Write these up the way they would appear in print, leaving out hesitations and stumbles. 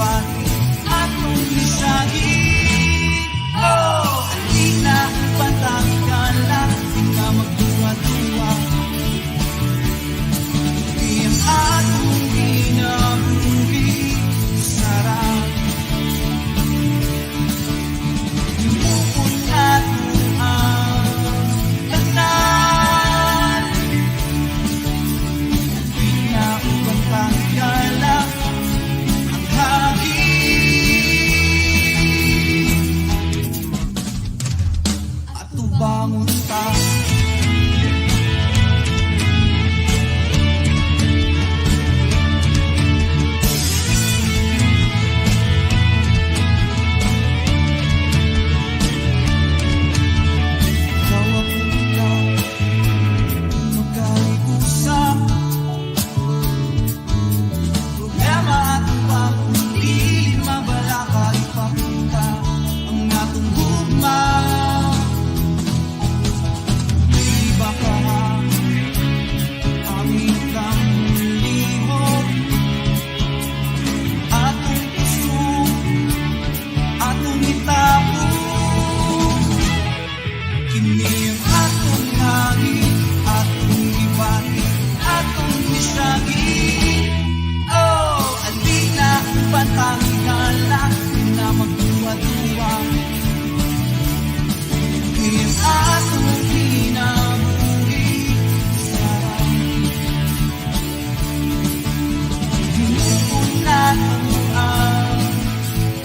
ibati atong isagi. Oh, alina, pantang ka lang, di ka magduwa-duwa. Iyang atong ginabuhi, sarap. Yumukot natin ang tanan. Alina, pantang ka lang, ang hangin. Ato bangon ta. Ikaw ako ikaw, magkaikusa. Problema ato bang hindi mabalaka ipakita ang atong hugma. Iba ka, amin kang lihok. Atong puso, atong itapo. Kini ang atong hangin, atong ibati, atong isagi. Oh, alina, pantang ka lang, di na magduwa-duwa. Kini ang atong kinabuhi, sarap. Hinukon natin ang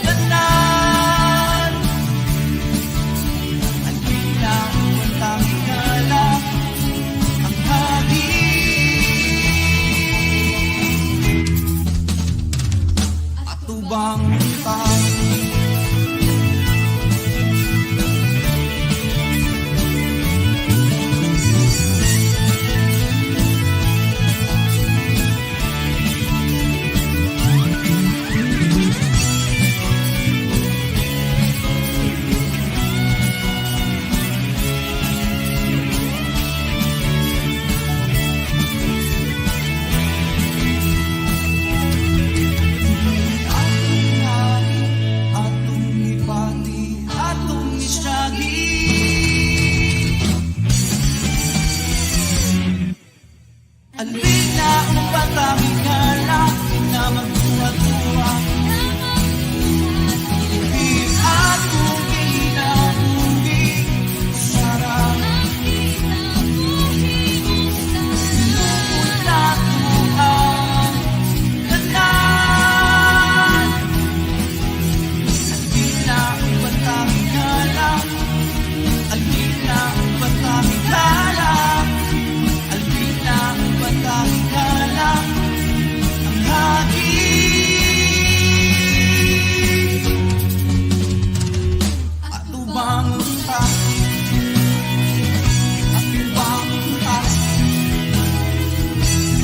tanan. Alina, pantang ka lang, ang hangin. Atubang tayo. Atong ibati, atong isagi. Alina, patami ka lang, di na magduwa-duwa. Di atong kinabuhi, sarap. Hinukon natin ang tanan. Alina, patami ka lang, alina, patami ka lang, alina, patami ka lang, ang hangin. Ato bangon ta, ato bangon ta,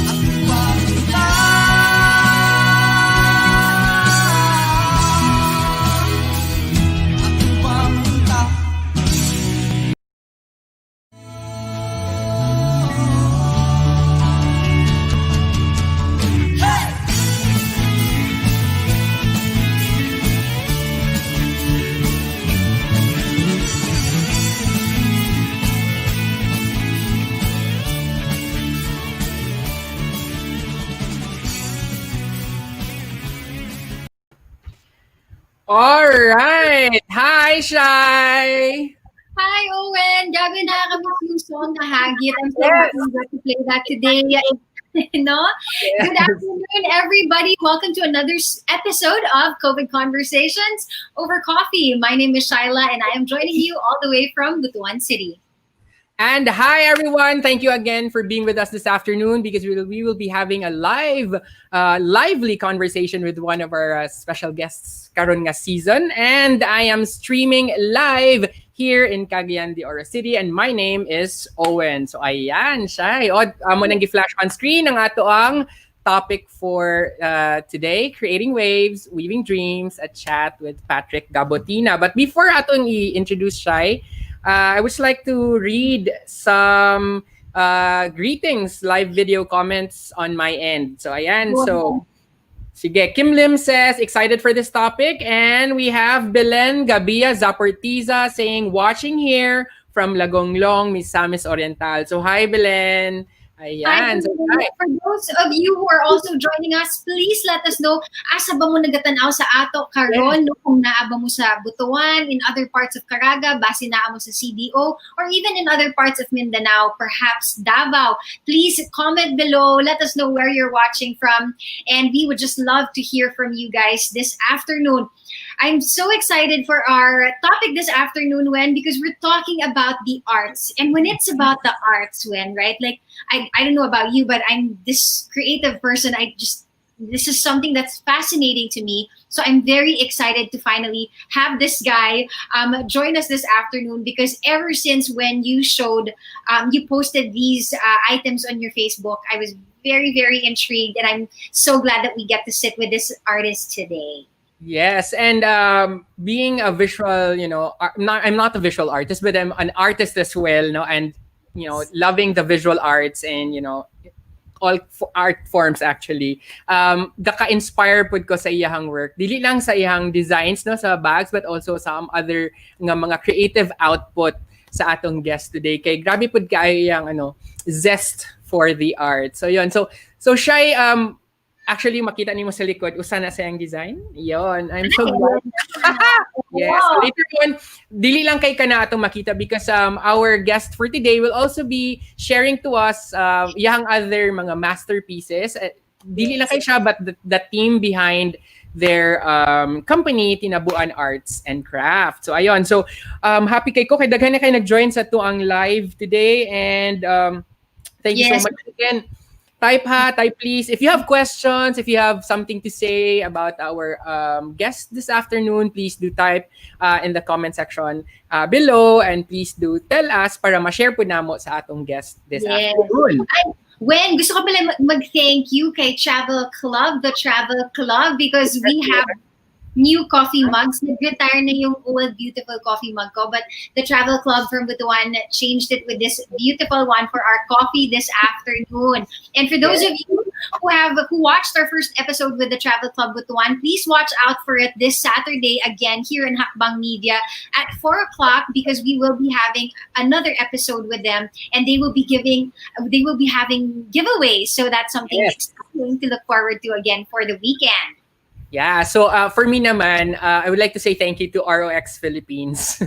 ato bangon ta. Ato bangon ta. Hey! All right. Hi, Shai. Hi, Owen. Gabi, nakakamiss yung song na Hagit. I'm so happy we got to play that today. No? Good afternoon, everybody. Welcome to another episode of COVID Conversations over coffee. My name is Shaila, and I am joining you all the way from Butuan City. And hi, everyone. Thank you again for being with us this afternoon because we will be having a lively conversation with one of our special guests karon nga season. And I am streaming live here in Cagayan de Oro City. And my name is Owen. So ayan, Shai. Amo nang gi-flash on screen ang ato ang topic for today, creating waves, weaving dreams, a chat with Patrick Gabutina. But before atong i-introduce Shai, I would like to read some greetings, live video comments on my end. So ayan, so Sige, Kim Lim says, excited for this topic. And we have Belen Gabia Zaportiza saying, watching here from Lagonglong, Misamis Oriental. So, hi, Belen. Hi, Ayan. So, everyone. hi. For those of you who are also joining us, please let us know asa ba mo nagatanaw sa ato karon no, kung naa ba mo sa Butuan, in other parts of Caraga, base naa mo sa CDO, or even in other parts of Mindanao, perhaps Davao. Please comment below. Let us know where you're watching from, and we would just love to hear from you guys this afternoon. I'm so excited for our topic this afternoon, Wen, because we're talking about the arts. And when it's about the arts, Wen, right? Like, I don't know about you, but I'm this creative person. This is something that's fascinating to me. So I'm very excited to finally have this guy join us this afternoon, because ever since when you you posted these items on your Facebook, I was very, very intrigued. And I'm so glad that we get to sit with this artist today. Yes, and being a visual, I'm not a visual artist, but I'm an artist as well, no, and loving the visual arts and all art forms actually. Daka-inspire pud ko sa iyang work. Dili lang sa iyang designs no sa bags, but also some other mga creative output sa atong guest today. Kay grabe pud kaayo iyang zest for the art. So yun. So siya actually, makita niyo sa likod, usa na sa yung design. Yon, I'm so glad. Yes, so later on, dili lang kay kana atong makita, because our guest for today will also be sharing to us yung other mga masterpieces. Dili lang kay siya, but the team behind their company, Tinabuan Arts and Crafts. So ayun, so happy kay ko, kay daghan na kayo nag-join sa tuang live today, and thank you so much again. Type please. If you have questions, if you have something to say about our guest this afternoon, please do type in the comment section below, and please do tell us para ma-share po namo sa atong guest this afternoon. Wen, gusto ko pala mag-thank you kay the Travel Club, because we have new coffee mugs. Nag-retire na yung old beautiful coffee mug ko, but the Travel Club from Butuan changed it with this beautiful one for our coffee this afternoon. And for those of you who watched our first episode with the Travel Club Butuan, please watch out for it this Saturday again here in Hakbang Media at 4:00, because we will be having another episode with them, and they will be having giveaways. So that's something exciting to look forward to again for the weekend. Yeah, so for me naman, I would like to say thank you to ROX Philippines.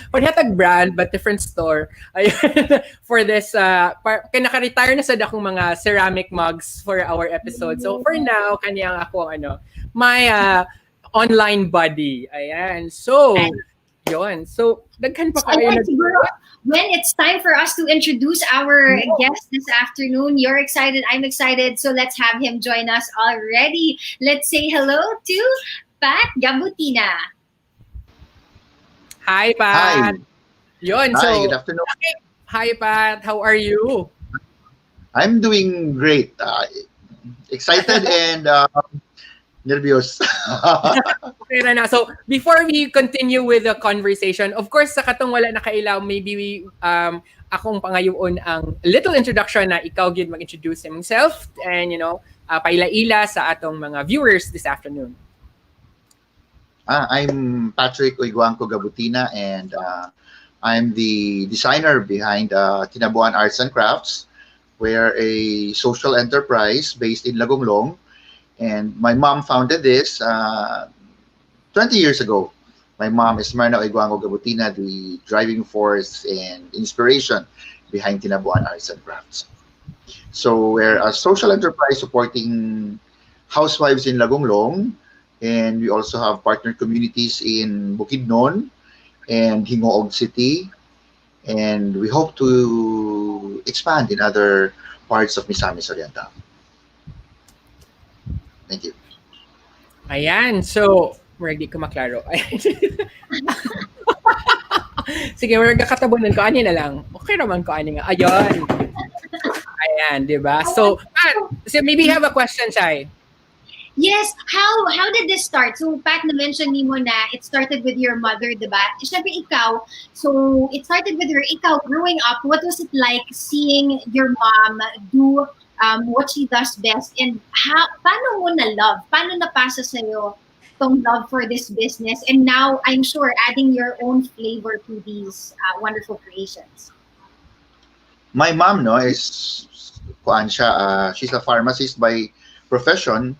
Parehas brand, but different store. For this, naka-retire na sa dakong mga ceramic mugs for our episode. So for now, kanyang ako, my online buddy. Ayan. So, yun. So, daghan pa kayo. When it's time for us to introduce our guest this afternoon, you're excited, I'm excited, so let's have him join us already. Let's say hello to Pat Gabutina. Hi, Pat. Hi. Yun, Hi, good afternoon. Hi, Pat. How are you? I'm doing great. Excited and nervyos. Okay na. So, before we continue with the conversation, of course, sa katong wala nakailaw, maybe akong pangayoon ang little introduction na ikaw gid mag-introduce himself and, paila-ila sa atong mga viewers this afternoon. I'm Patrick Gabutina, and I'm the designer behind Tinabuan Arts and Crafts. We're a social enterprise based in Lagonglong. And my mom founded this 20 years ago. My mom is Marna Gabutina, the driving force and inspiration behind Tinabuan Arts and Crafts. So we're a social enterprise supporting housewives in Lagonglong, and we also have partner communities in Bukidnon and Hingoog City, and we hope to expand in other parts of Misamis Oriental. Thank you. Ayan. So, di ko maklaro. Sige, katabunan ko. Ani na lang. Okay naman ko. Ani nga. Ayun. Ayan, di ba? So, Pat, so maybe you have a question, Shai. Yes. How did this start? So, Pat, na-mention mo na it started with your mother, di ba? Siyempre, ikaw. So, it started with ikaw growing up. What was it like seeing your mom do what she does best, and paano mo na-love? Paano napasa sa'yo tong love for this business? And now, I'm sure, adding your own flavor to these wonderful creations. My mom, no, is kuan siya, she's a pharmacist by profession.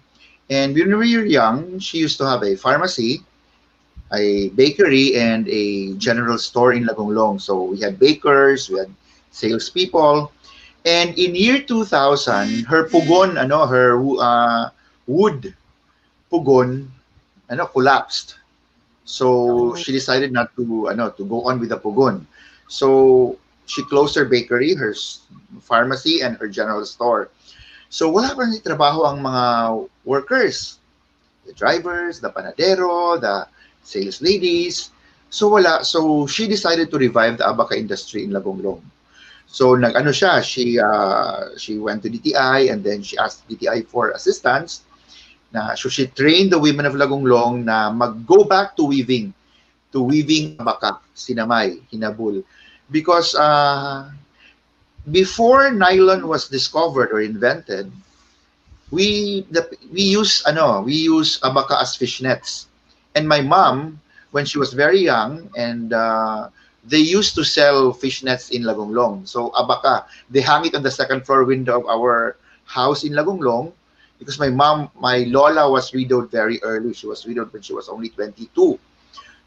And when we were young, she used to have a pharmacy, a bakery, and a general store in Lagonglong. So we had bakers, we had salespeople. And in year 2000, her pugon, her wood pugon, collapsed. So she decided not to, to go on with the pugon. So she closed her bakery, her pharmacy, and her general store. So wala pa rin trabaho ang mga workers, the drivers, the panadero, the sales ladies. So wala. So she decided to revive the abaca industry in Lagonglong. So nag-ano siya, she went to DTI, and then she asked DTI for assistance. So she trained the women of Lagonglong na mag-go back to weaving abaca, sinamay, hinabol. Because before nylon was discovered or invented, we use abaca as fishnets. And my mom, when she was very young, and they used to sell fishnets in Lagonglong. So abaca, they hang it on the second floor window of our house in Lagonglong, because my lola was widowed very early. She was widowed when she was only 22.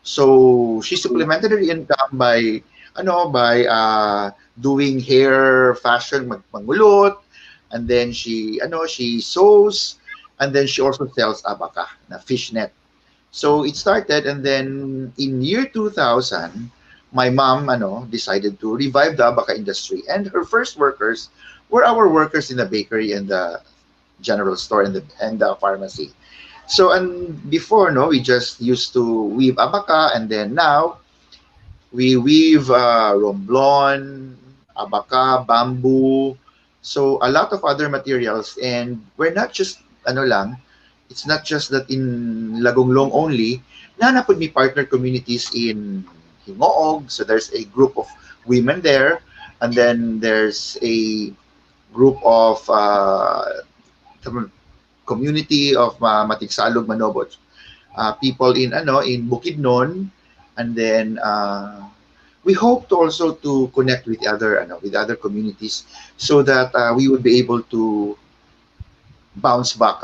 So she supplemented her income by doing hair fashion, mangulot, and then she sews, and then she also sells abaca, na fishnet. So it started, and then in year 2000, my mom decided to revive the abaca industry, and her first workers were our workers in the bakery and the general store and the pharmacy. So, and before, we just used to weave abaca, and then now we weave romblon, abaca, bamboo, so a lot of other materials. And we're not just it's not just that in Lagonglong only. Nanapod mi partner communities in Hingoog, so there's a group of women there, and then there's a group of community of Matigsalog, Manobot, people in Bukidnon, and then we hope to also to connect with other communities, so that we would be able to bounce back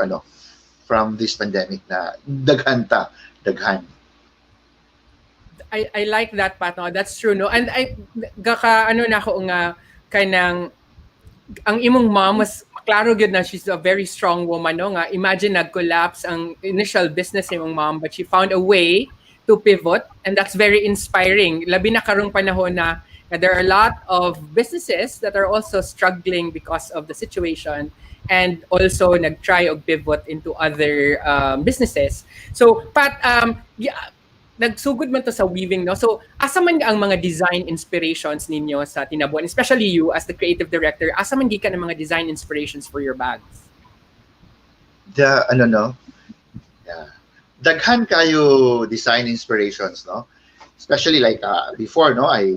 from this pandemic na daghan. I like that, Pat, no? That's true, no? And na ako nga kanang ang imong mom was klaro gyud na she's a very strong woman, no? Nga imagine nag-collapse ang initial business ni imong mom, but she found a way to pivot, and that's very inspiring. Labi na karong panahon na there are a lot of businesses that are also struggling because of the situation, and also nag-try og pivot into other businesses. So, Pat, nagsugod man to sa weaving, no? So, asa man ang mga design inspirations ninyo sa Tinabuan? Especially you as the creative director, asa man gikan ang mga design inspirations for your bags? Daghan kayo design inspirations, no? Especially like before, no? I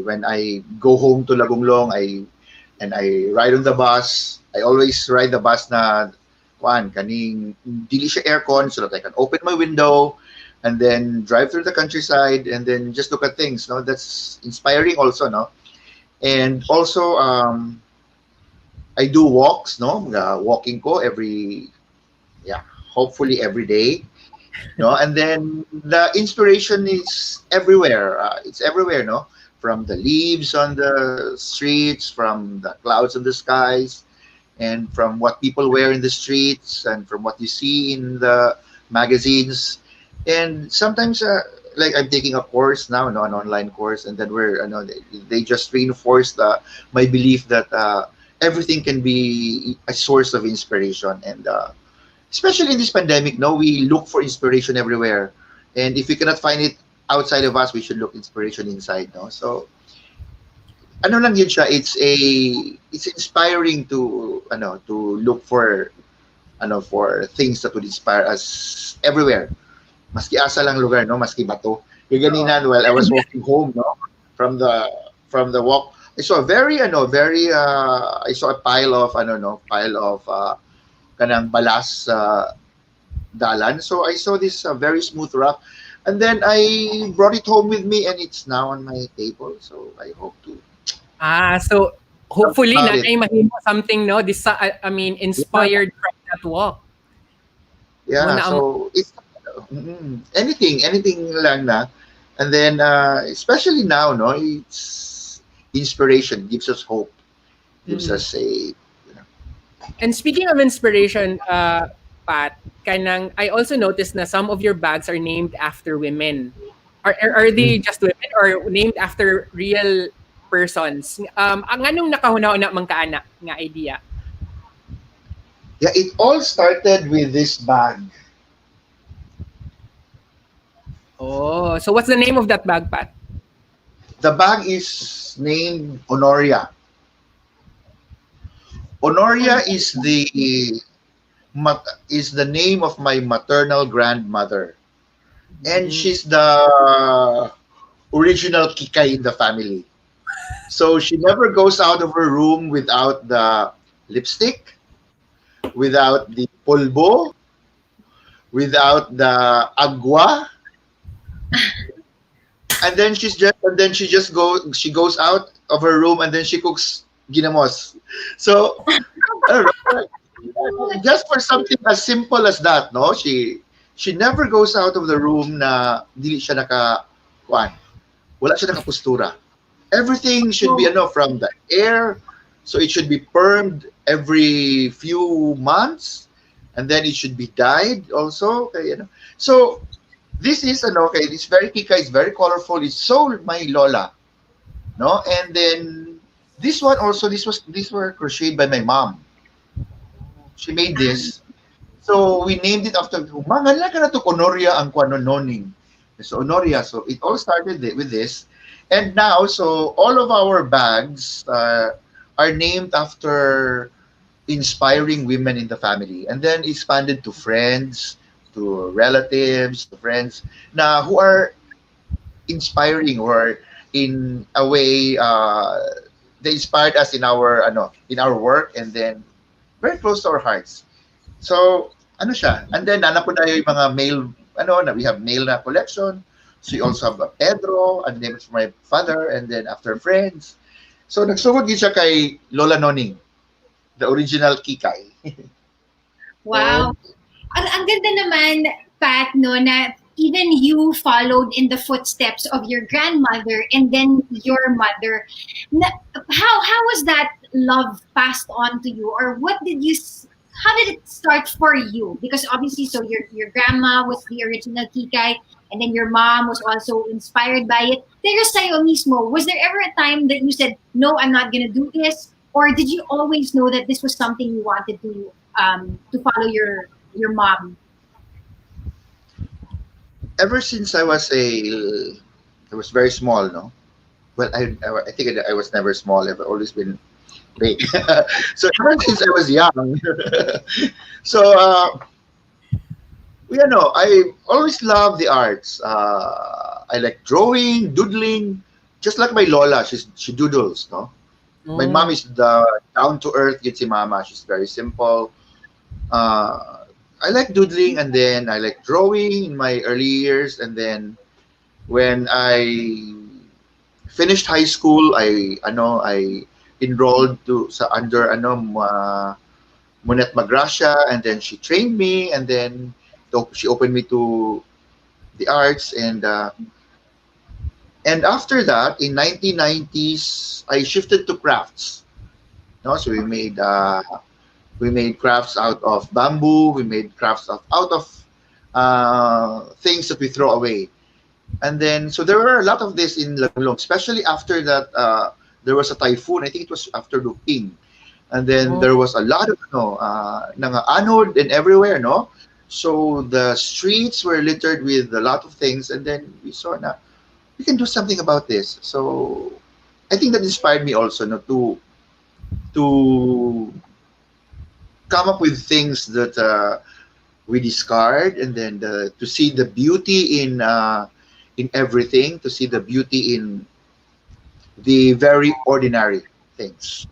when I go home to Lagonglong, I ride on the bus. I always ride the bus na kaning dili siya aircon, so that I can open my window and then drive through the countryside, and then just look at things, no? That's inspiring also, no? And also I do walks, no? Walking ko hopefully every day, no? And then the inspiration is everywhere. It's everywhere, no? From the leaves on the streets, from the clouds in the skies, and from what people wear in the streets, and from what you see in the magazines. And sometimes, like I'm taking a course now, an online course, and then they just reinforce my belief that everything can be a source of inspiration. And especially in this pandemic, we look for inspiration everywhere. And if we cannot find it outside of us, we should look inspiration inside, no? So, lang yun siya. It's inspiring to look for things that would inspire us everywhere. Maski asa lang lugar, no? Maski bato. Yung ganina, while I was walking home, no? From the I saw a very I saw a pile of kanang balas dalan. So I saw this very smooth rock, and then I brought it home with me, and it's now on my table. So I hope to So talk hopefully about it. nanay mahimo something no this I mean Yeah, inspired from that walk. yeah. Muna ang So it's anything lang na, and then especially now, no, it's inspiration, gives us hope, gives mm. us a And speaking of inspiration, Pat, kanang I also noticed na some of your bags are named after women. Are they Mm. just women or named after real persons? Ang anong nakahuna-una man kaana nga idea? Yeah. It all started with this bag. Oh, so what's the name of that bag, Pat? The bag is named Honoria. Honoria is the name of my maternal grandmother, and Mm. she's the original kikay in the family. So she never goes out of her room without the lipstick, without the polvo, without the agua, and then she goes out of her room and then she cooks ginamos. So I don't know, just for something as simple as that, no? She never goes out of the room na dili siya kuan. Wala siya nakapustura. Everything should be from the air, so it should be permed every few months, and then it should be dyed also. So this is okay. It's very kika. It's very colorful. It's so my lola, no. And then this one also. These were crocheted by my mom. She made this. So we named it after Mangala ka na to Honoria ang noning. So Honoria. So it all started with this, and now so all of our bags are named after inspiring women in the family, and then expanded to friends, to relatives, to friends na who are inspiring or in a way they inspired us in our work, and then very close to our hearts. So siya, and then nanap po tayo yung mga mail na we have mail na collection. So you also have a Pedro, and then for my father, and then after friends. So nagsugod gid siya kay Lola Noning, the original Kikay. Wow. Ang ganda naman, Pat, no, na even you followed in the footsteps of your grandmother and then your mother. How was that love passed on to you, or how did it start for you? Because obviously, so your grandma was the original Kikay, and then your mom was also inspired by it. Pero sa'yo mismo, was there ever a time that you said, no, I'm not gonna do this? Or did you always know that this was something you wanted to follow your mom? Ever since I was very small, no. Well, I think I was never small. I've always been big. So ever since I was young, so I always loved the arts. I like drawing, doodling, just like my Lola. She doodles, no. My mom Oh. is the down to earth si mama. She's very simple. I like doodling, and then I like drawing in my early years, and then when I finished high school, I enrolled to sa under Munet Magracia, and then she trained me, and then she opened me to the arts, and after that in 1990s I shifted to crafts. No, so we made crafts out of bamboo. We made crafts out of things that we throw away. And then, so there were a lot of this in Lagulong, especially after that. There was a typhoon. I think it was after Luping, and then Oh. there was a lot of anod and everywhere, no. So the streets were littered with a lot of things, and then we saw na we can do something about this. So I think that inspired me also, no, to come up with things that we discard, and then to see the beauty in everything, to see the beauty in the very ordinary things.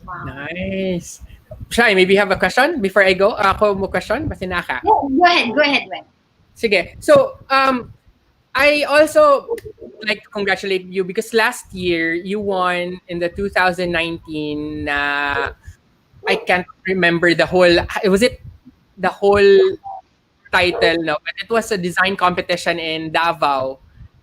Wow. Nice. Shai, maybe you have a question before I go? Ako mo question? Basta naka. Yeah, go ahead, Wen. Sige. So, I also like to congratulate you because last year you won in the 2019 I can't remember the whole was it the whole title, no, but it was a design competition in Davao.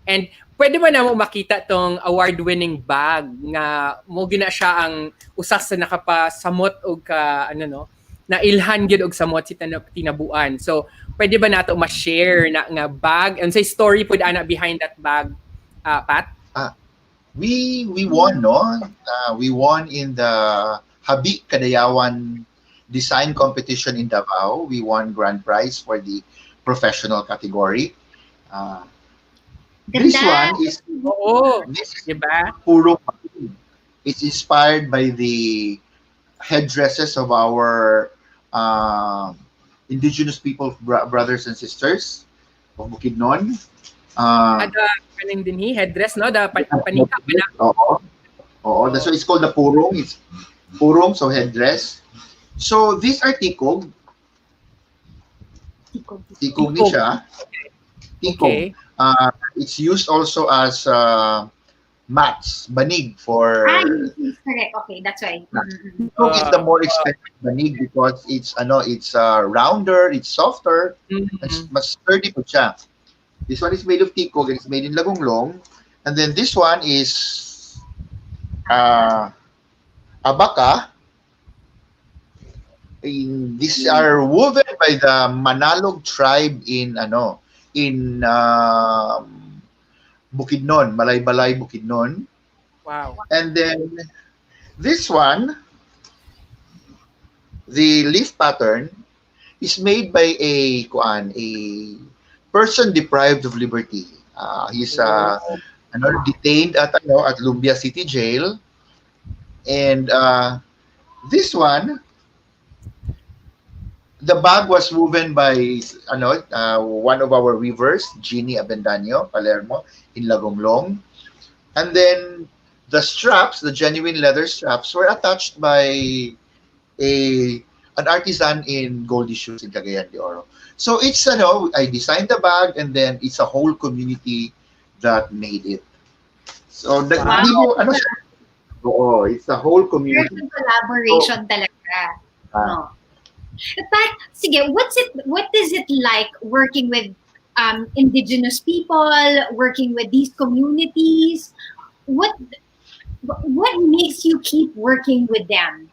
And pwede ba na mo makita tong award-winning bag nga mo gina siya ang usas sa nakapasamot og ka ano no na ilhan gyud og samot si tinabuan. So pwede ba nato ma-share na nga bag and say story pud ana behind that bag, Pat? We won, no? We won in the Habi Kadayawan design competition in Davao. We won grand prize for the professional category. This Ganda. one is Oo, this is diba? puro. It's inspired by the headdresses of our indigenous people, brothers and sisters of Bukidnon. Ada kaning dinhi headdress no da panika pala. Oo. Oo, that's why it's called the purong. It's purong, so headdress. So these are tikog. Tikog ni siya. Tikog. Okay. It's used also as mats, banig for. Yes, correct. Okay, that's why. Tikog is the more expensive banig because it's rounder, it's softer, mas sturdy po siya. This one is made of tikog and it's made in Lagonglong. And then this one is abaka. These are woven by the Manalog tribe in Bukidnon, Malay-Balay, Bukidnon. Wow. And then this one, the leaf pattern is made by a person deprived of liberty. He's detained at Lumbia City Jail, and this one, the bag was woven by one of our weavers, Jeannie Abendaño, Palermo, in Lagonglong, and then the straps, the genuine leather straps, were attached by an artisan in Goldie Shoes in Cagayan de Oro. So it's I designed the bag and then it's a whole community that made it. So it's a whole community. There's a collaboration talaga. No. But sige, what is it like working with indigenous people, working with these communities? What makes you keep working with them?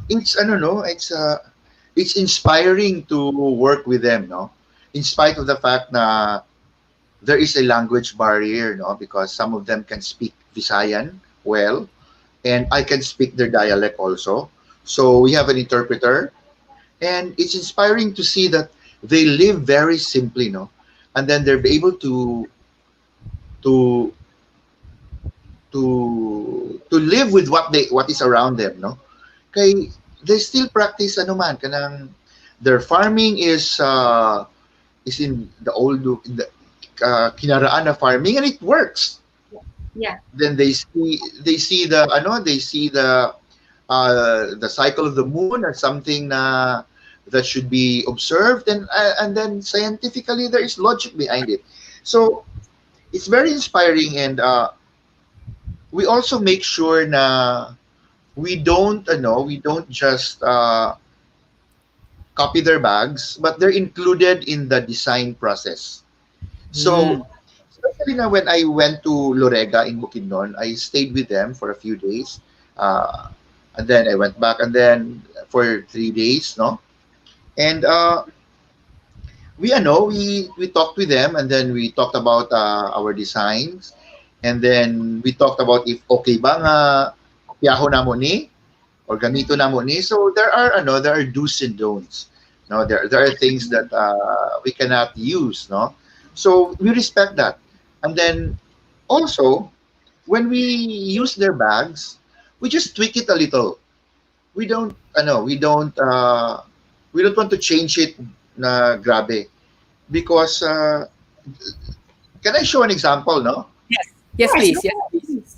It's inspiring to work with them, no? In spite of the fact that there is a language barrier, no? Because some of them can speak Visayan well, and I can speak their dialect also. So we have an interpreter, and it's inspiring to see that they live very simply, no? And then they're able to live with what is around them, no? Kay they still practice kanang their farming is in the old kinaraan na farming, and it works. Yeah. Then they see the cycle of the moon as something that should be observed, and then scientifically there is logic behind it. So it's very inspiring, and we also make sure na we don't just copy their bags, but they're included in the design process. So especially now when I went to Lorega in Bukidnon, I stayed with them for a few days, and then I went back and then for 3 days, no, and we talked with them, and then we talked about our designs, and then we talked about if okay ba nga piyaho namo ni or gamito namo ni. So there are do's and don'ts. No, there are things that we cannot use, no. So we respect that. And then also when we use their bags, we just tweak it a little. We don't want to change it na grabe, because can I show an example, no? Yes. Yes, Yes, please. go Yes, ahead, please. please.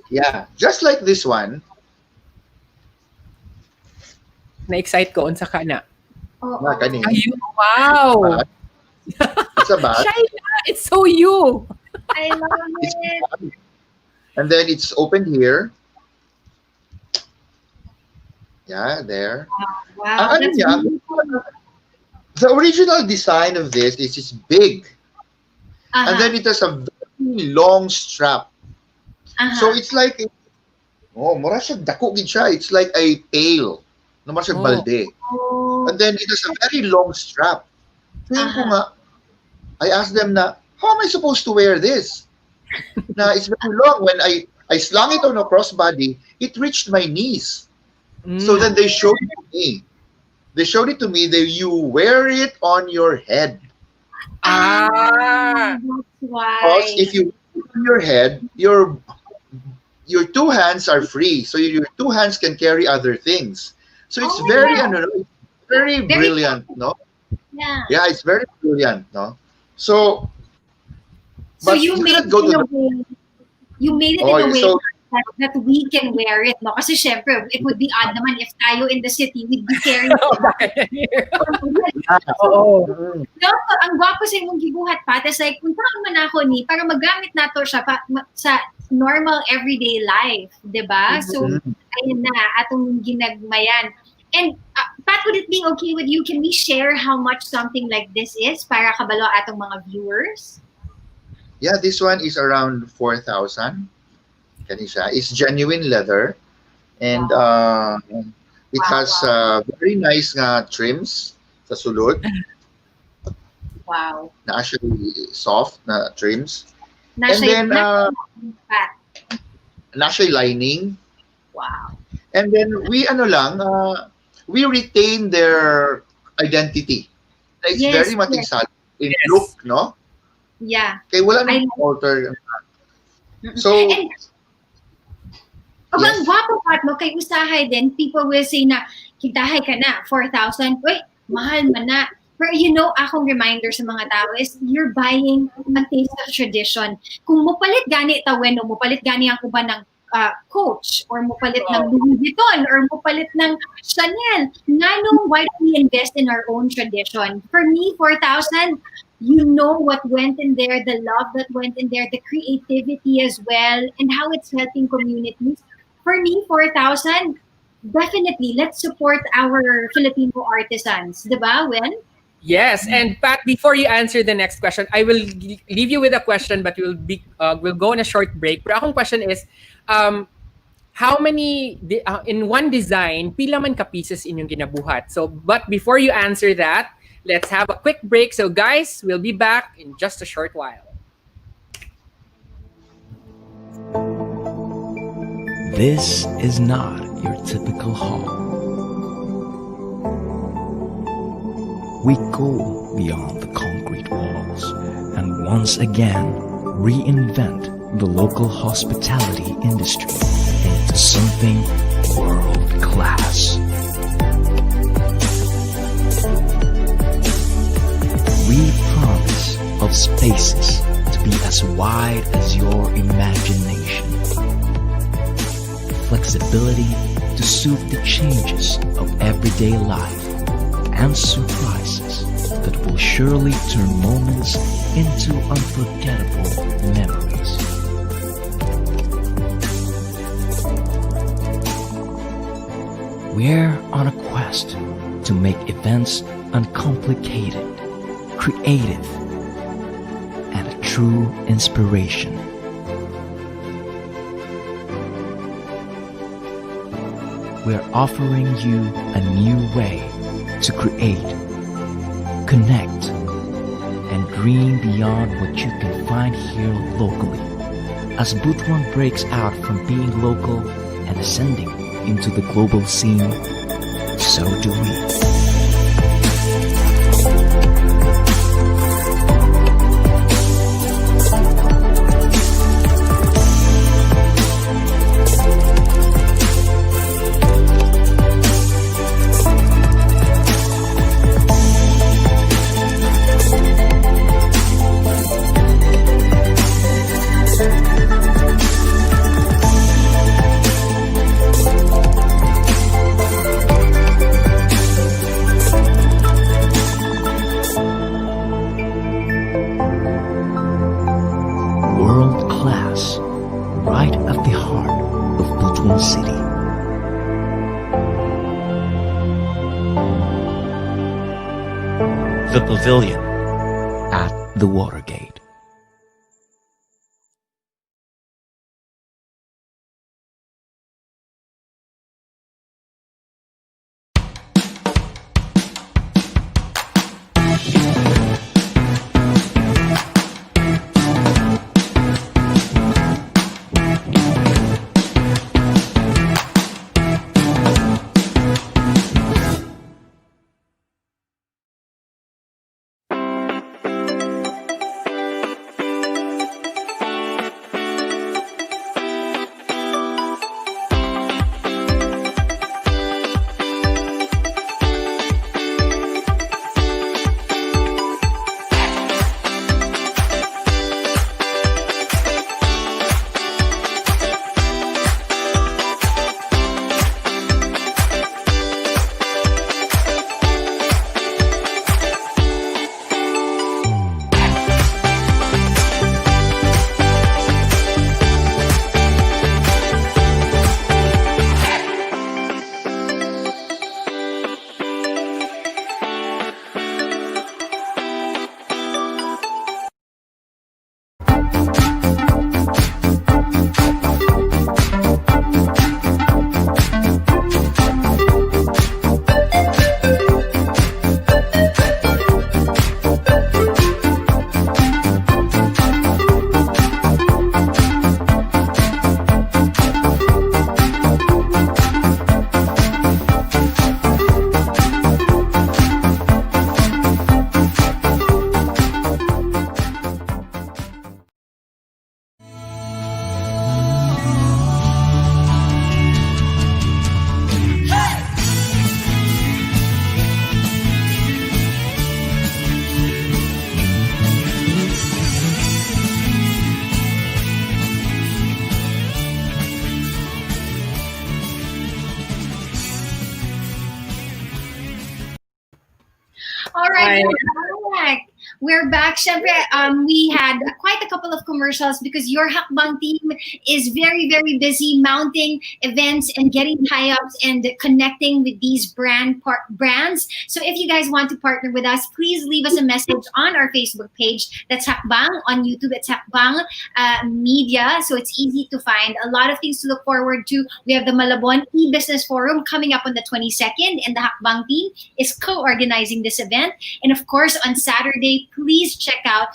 Yeah, just like this one. Na-excite ko. Unsa ka na? Oo. Kani. Ayun. Wow. It's a bag. Shaila, it's so you. I love It's a it. bag. And then it's open here. Yeah, there. Wow, Ano that's niya, beautiful. the original design of this is it's big. And Uh-huh. then it has a very long strap. So it's like, mura siya, dako gid siya. It's like a pail. No, mura siya Oh. balde. Oh. And then it has a very long strap. Tingin ko nga, I asked them na, how am I supposed to wear this? Na it's very long. When I slung it on a crossbody, it reached my knees. So then they showed it to me. They showed it to me that you wear it on your head. Ah. That's why. Because if you put it on your head, your two hands are free. So your two hands can carry other things. So it's Oh my very, God. very Very brilliant, no? Yeah. Yeah, it's very brilliant, no? So, So but you you made cannot it go to in a the way. You made it Oh, in a way so- that we can wear it, no? Kasi syempre, it would be odd naman if tayo in the city, we'd be carrying it. Oo. No, ang gwapo sa imong gibuhat pa. Tapos like, puntahan man ako ni, para magamit nato siya sa normal everyday life. Diba? So, ayun na, atong ginagmayan. And Pat, would it be okay with you? Can we share how much something like this is para kabalo atong mga viewers? Yeah, this one is around 4,000. Kanisa. It's genuine leather. And it has very nice nga trims sa sulod. Wow. Na actually soft na trims. Nasa And then, Pat. na actually lining. Wow. And then we retain their identity. It's Yes, very matigsal in Yes. look, no? Yeah. Kaya wala I nang alter. Mm-mm. So, And, ang Yes. gwapo Pat, no? Kay usahay din, people will say na, kitahay ka na, 4,000. Uy, mahal man na. Pero akong reminder sa mga tao is you're buying a taste of tradition. Kung mupalit gani tawen o mupalit gani ang uban ng Coach or mupalit ng Louis Vuitton or mupalit ng Chanel, why don't we invest in our own tradition? For me, 4,000, you know what went in there, the love that went in there, the creativity as well, and how it's helping communities. For me, 4,000, definitely, let's support our Filipino artisans. Diba, Wen? Yes, and Pat, before you answer the next question, I will leave you with a question, but we'll go on a short break. Pero akong question is, how many in one design pila man ka pieces inyong ginabuhat? So, but before you answer that, let's have a quick break. So, guys, we'll be back in just a short while. This is not your typical home. We go beyond the concrete walls and once again reinvent the local hospitality industry into something world class. We promise of spaces to be as wide as your imagination. Flexibility to suit the changes of everyday life and surprises that will surely turn moments into unforgettable memories. We're on a quest to make events uncomplicated, creative, and a true inspiration. We're offering you a new way to create, connect, and dream beyond what you can find here locally. As Butuan breaks out from being local and ascending into the global scene, so do we. pavilion at the Watergate. All right, Hi. we're back. We're back. Syempre, we had quite a couple of commercials because your Hakbang team is very, very busy mounting events and getting tie-ups and connecting with these brands. So if you guys want to partner with us, please leave us a message on our Facebook page. That's Hakbang. On YouTube, it's Hakbang Media. So it's easy to find. A lot of things to look forward to. We have the Malabon e-business forum coming up on the 22nd, and the Hakbang team is co-organizing this event. And of course, on Saturday, please check out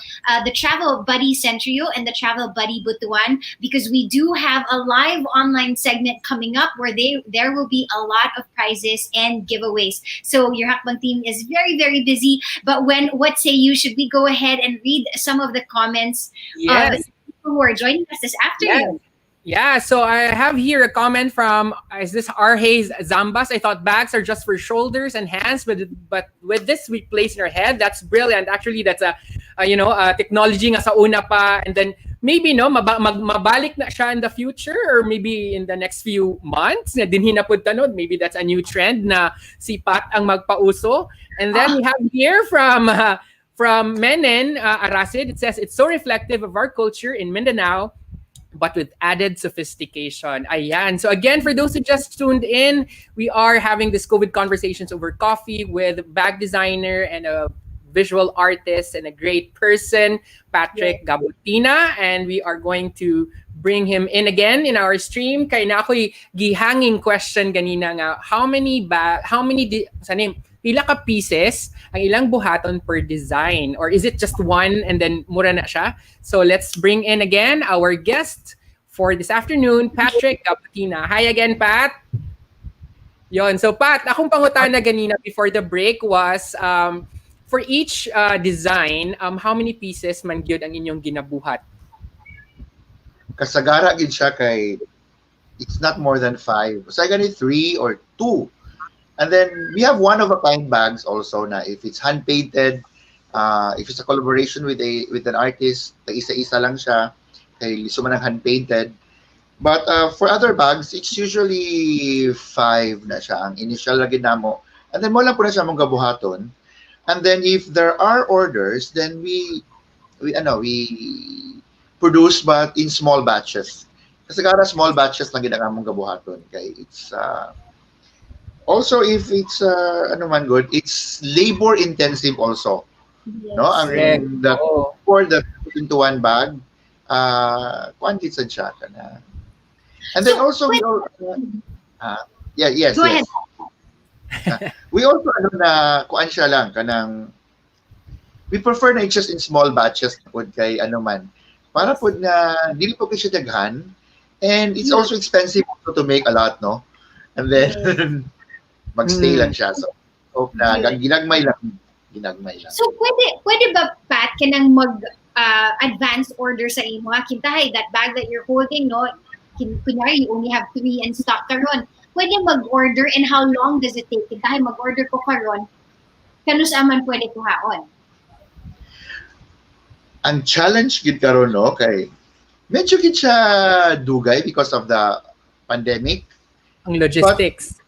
the Travel Buddy Centrio and the Travel Buddy Butuan, because we do have a live online segment coming up where there will be a lot of prizes and giveaways. So your Hakbang team is very, very busy. But what say you? Should we go ahead and read some of the comments of the people who are joining us this afternoon? Yeah, so I have here a comment from, is this Arhays Zambas? I thought bags are just for shoulders and hands, but with this we place in our head. That's brilliant. Actually, that's a technology nga sa una pa, and then maybe mabalik na siya in the future, or maybe in the next few months na dinhi na pud tanod. Maybe that's a new trend na si Pat ang magpauso. And then we have here from Menen Arasid. It says it's so reflective of our culture in Mindanao, but with added sophistication. Ayan. So again, for those who just tuned in, we are having this COVID conversations over coffee with bag designer and a visual artist and a great person, Patrick Gabutina, and we are going to bring him in again in our stream. Kay na ako'y gihanging question ganina nga, pila ka pieces ang ilang buhaton per design, or is it just one and then mura na siya? So let's bring in again our guest for this afternoon, Patrick Gabutina. Hi again, Pat. Yon. So Pat, akong pangutana ganina before the break was for each design, how many pieces man gyud ang inyong ginabuhat? Kasagara gid siya kay it's not more than 5. So gani 3 or 2. And then we have one-of-a-kind bags also na if it's hand-painted, if it's a collaboration with an artist, isa-isa lang siya, kay liso man ang hand-painted. But for other bags, it's usually 5 na siya ang initial lagi namo. And then mo lang po na siya mong gabuhaton. And then if there are orders, then we produce but in small batches. Kasi gara small batches lang gid ang among gabuhaton kay it's also, if it's good, it's labor intensive also. No, Yes. Correct. the Oo. for the put into one bag, quantity sa siya ka na. And then So, also we all, yeah, yes, go ahead. yes. We also ano na kuan siya lang kanang we prefer na just in small batches pod kay ano man. Para pod na dili po kay siya daghan and it's also expensive also to make a lot, no? And then magstay lang siya. So hope na ginagmay lang. So, pwede ba, Pat, ka nang advance order sa imo? Kintahay, that bag that you're holding, no? Kunyari, you only have 3 in stock karon. Pwede mag-order, and how long does it take? Kintahay, mag-order ko karon, kanus aman pwede kuhaon? Ang challenge gid karon no kay medyo gid siya dugay because of the pandemic. Ang logistics.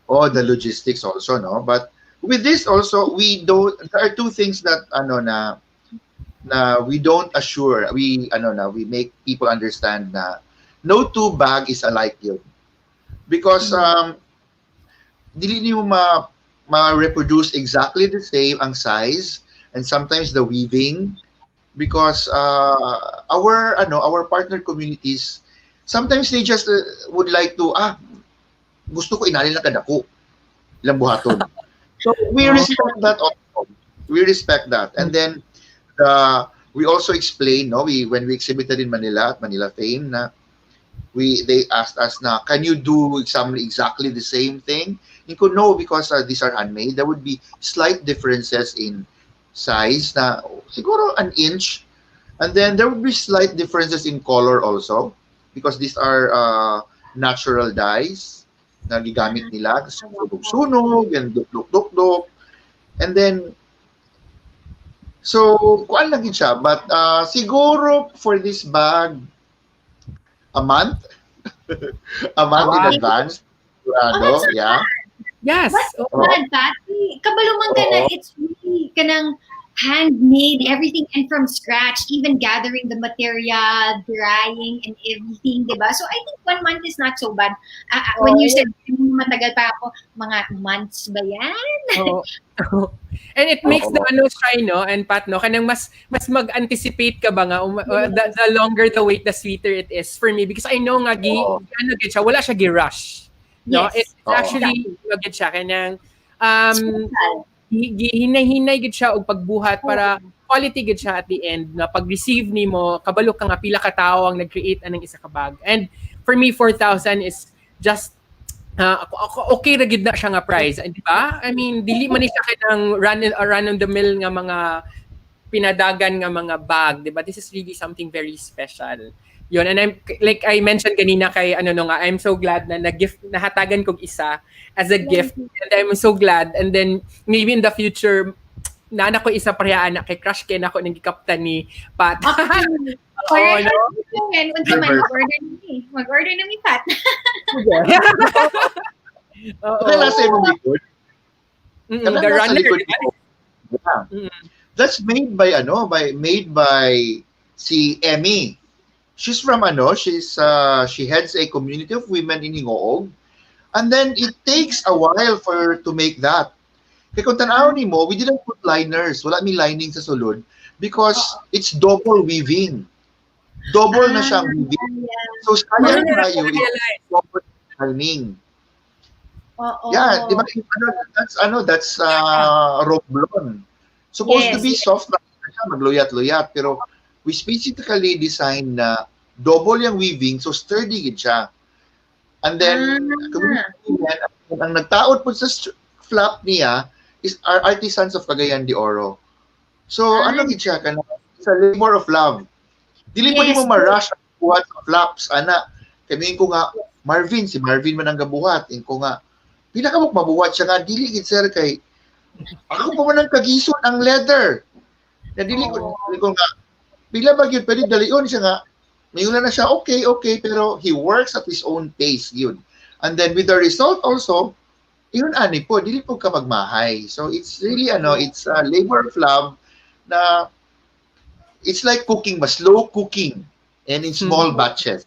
Oh, the logistics also, no? But with this also, there are two things that we don't assure. We make people understand na no two bag is alike yun. Because dili niyo ma-reproduce exactly the same ang size and sometimes the weaving because our partner communities sometimes they just would like to gusto ko inali lang kadako ilang buhaton. So we respect that also. We respect that. And then we also explain, no, when we exhibited in Manila at Manila Fame na they asked us na can you do exactly the same thing? You could no because these are handmade. There would be slight differences in size na siguro an inch. And then there would be slight differences in color also because these are natural dyes na gigamit nila, sunog and duk-duk. And then so kuan lang gid siya, but siguro for this bag a month in advance. That's Yeah. Yes. What's bad, Pat? Kabalo man ka na, it's really kanang handmade, everything and from scratch, even gathering the material, drying and everything, diba? So I think 1 month is not so bad. When you said matagal pa ako, mga months ba yan? And it makes the try, no, and Pat, no, kanang mas mag-anticipate ka ba nga the longer the wait, the sweeter it is for me because I know nga gid siya, wala siya gi-rush. No, Yes. it's actually gid siya kanang hinay gid siya og pagbuhat para quality gid siya at the end na pag-receive nimo kabalo ka nga pila ka tawo ang nag-create anang isa ka bag. And for me 4,000 is just okay ra gid na siya nga price, di ba? I mean dili man siya kanang run on the mill nga mga pinadagan nga mga bag, di ba? This is really something very special. Yun, and I'm like I mentioned kanina kay I'm so glad na nag-gift nahatagan kog isa as a gift and I'm so glad, and then maybe in the future nana ko isa pareha na kay crush kay nako nang gikaptan ni Pat. Mag-order na mi Pat. Okay, last mo likod. The runner. That's made by si Emmy. She's from she heads a community of women in Hingoog. And then it takes a while for her to make that. Kaya kung tanaw ni mo, we didn't put liners. Wala may lining sa sulod because it's double weaving. Double na siyang weaving. So sayang na yun, it's double lining. Yeah, di ba? That's roblon. Supposed to be soft na siya, magluyat-luyat. Pero we specifically designed na double yung weaving, so sturdy gid siya. And then, ang nagtaod po sa flap niya is our artisans of Cagayan de Oro. So, gid siya? It's a labor of love. Dili po mo ma-rush ang buhat sa flaps. Kami ko nga, si Marvin man ang gabuhat. Ko nga, pila ka mabuhat siya nga, dili gid sir kay, ako pa man ang kagison ang leather. Na dili ko nga, pila ba yun, pwede dalion siya nga, mayroon na siya, okay, pero he works at his own pace, yun. And then with the result also, yun po, dili po ka magmahay. So it's really, it's a labor of love na it's like cooking, mas slow cooking and in small batches.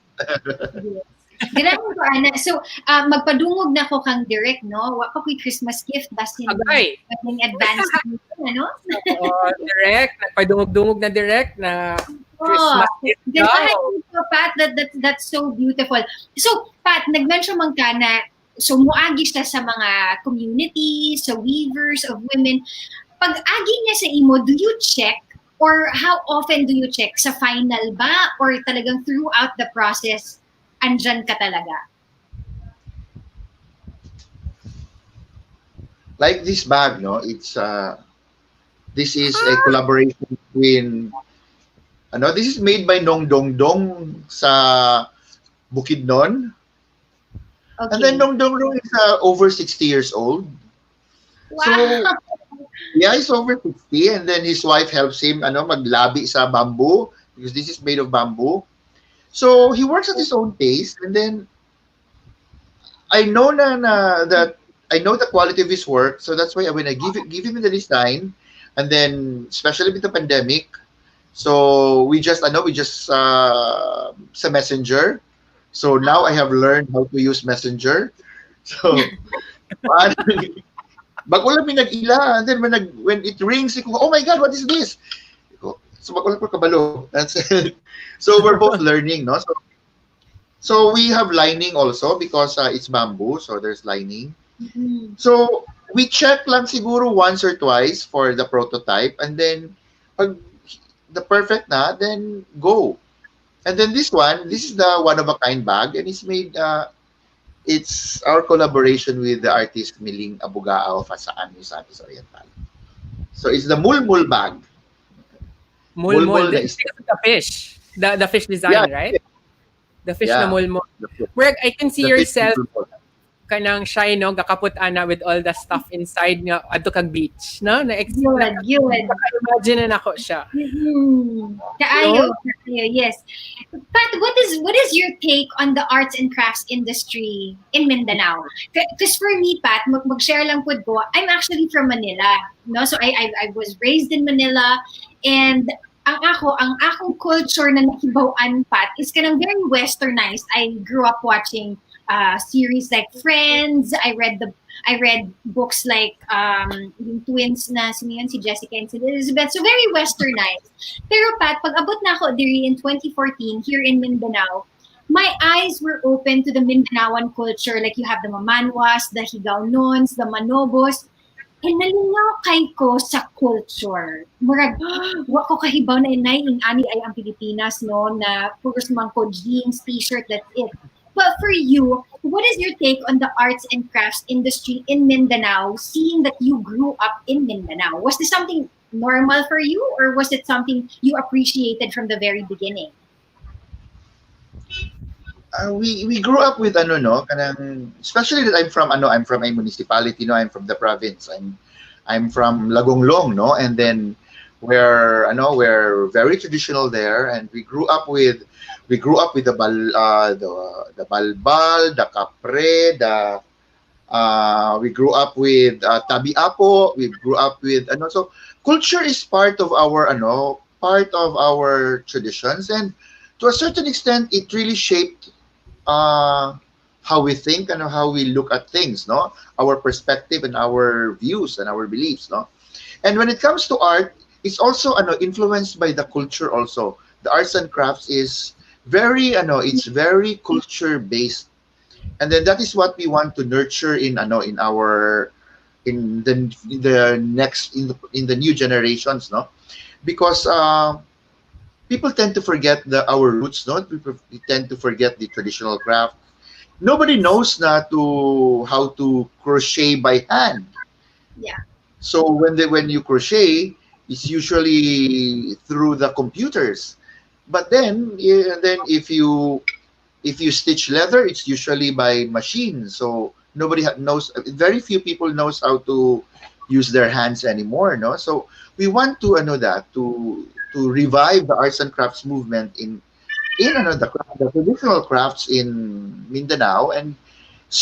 Ganun ko, Ana. So, magpadungog na ko kang direct, no? Wa pa ko'y Christmas gift, basin Agay. yung advance, ano? Oo, direct. Nagpadungog-dungog na direct na Oh, Christmas gift ganahan daw. ko, Pat. That's so beautiful. So, Pat, nag-mention man ka na, so muagi siya sa mga community, sa weavers of women. Pag agi niya sa imo, do you check? Or how often do you check? Sa final ba? Or talagang throughout the process, andyan ka talaga? Like this bag, no? It's this is a collaboration between this is made by Nong Dong Dong sa Bukidnon. Okay. And then Nong Dong Dong is over 60 years old. Wow. So yeah, he's over 60, and then his wife helps him maglabi sa bamboo because this is made of bamboo. So he works at his own pace, and then I know that I know the quality of his work, so that's why when I give him the design, and then especially with the pandemic, so we just sa Messenger. So now I have learned how to use Messenger. So bago lang pinag-ila, and then when it rings, oh my God, what is this? So bago lang po kabalo. That's it. So we're both learning, no? So we have lining also because it's bamboo, so there's lining. Mhm. So we check lang siguro once or twice for the prototype, and then pag the perfect na, then go. And then this is the one of a kind bag, and it's made it's our collaboration with the artist Miling Abugao Fasaan Misamis Oriental. So it's the mulmul bag. Mulmul. na This is- is the fish. The fish design, Yeah. right? The fish Yeah. na mulmul. The- Where I can see the yourself mulmul. kanang shy, no? Gakaput ana with all the stuff inside nga adto kag beach, no? Good. Imagine na ako siya. Mhm. Kaayo, yes. Pat, what is your take on the arts and crafts industry in Mindanao? Because for me, Pat, mag-share lang po ko, I'm actually from Manila, no? So I was raised in Manila, and ang akong culture na nakibawan, Pat, is kanang very westernized. I grew up watching series like Friends. I read books like yung twins na sino yun, si Jessica and si Elizabeth. So very westernized. Pero Pat, pag abot na ako diri in 2014 here in Mindanao, my eyes were open to the Mindanaoan culture. Like you have the Mamanwas, the Higaonons, the Manobos. And nalingaw kay ko sa culture. Murag, wa ko kahibaw na inay, ani ay ang Pilipinas, no, na puros man ko jeans, t-shirt, that's it. But for you, what is your take on the arts and crafts industry in Mindanao, seeing that you grew up in Mindanao? Was this something normal for you, or was it something you appreciated from the very beginning? We grew up with kanang especially that I'm from a municipality, no, I'm from the province. I'm from Lagonglong, no, and then we're very traditional there, and we grew up with the balbal, the kapre, we grew up with tabi apo, we grew up with so culture is part of our traditions, and to a certain extent it really shaped how we think and how we look at things, no, our perspective and our views and our beliefs, no. And when it comes to art, it's also influenced by the culture also. The arts and crafts is very it's very culture based, and then that is what we want to nurture in the new generations, no, because people tend to forget our roots, no. We tend to forget the traditional craft. Nobody knows how to crochet by hand. Yeah. So when you crochet, it's usually through the computers. But then if you stitch leather, it's usually by machine. So nobody knows. Very few people knows how to use their hands anymore. No, so we want to to revive the arts and crafts movement in the traditional crafts in Mindanao, and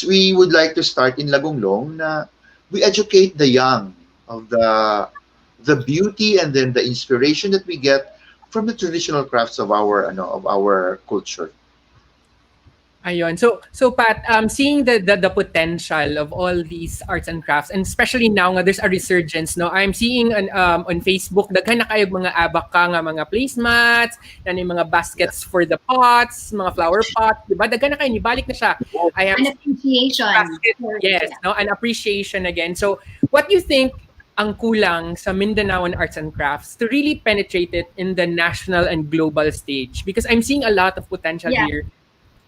we would like to start in Lagonglong. We educate the young of the beauty and then the inspiration that we get from the traditional crafts of our culture. Ayun. So Pat, seeing the potential of all these arts and crafts, and especially now nga there's a resurgence, no? I'm seeing on Facebook daghan na kayo mga abak ka nga mga placemats, yung mga baskets for the pots, mga flower pots, di ba? Daghan na kayo, nibalik na siya. I have An appreciation. basket, for- yes, no, an appreciation again. So, what do you think ang kulang sa Mindanaoan arts and crafts to really penetrate it in the national and global stage? Because I'm seeing a lot of potential Yeah. here,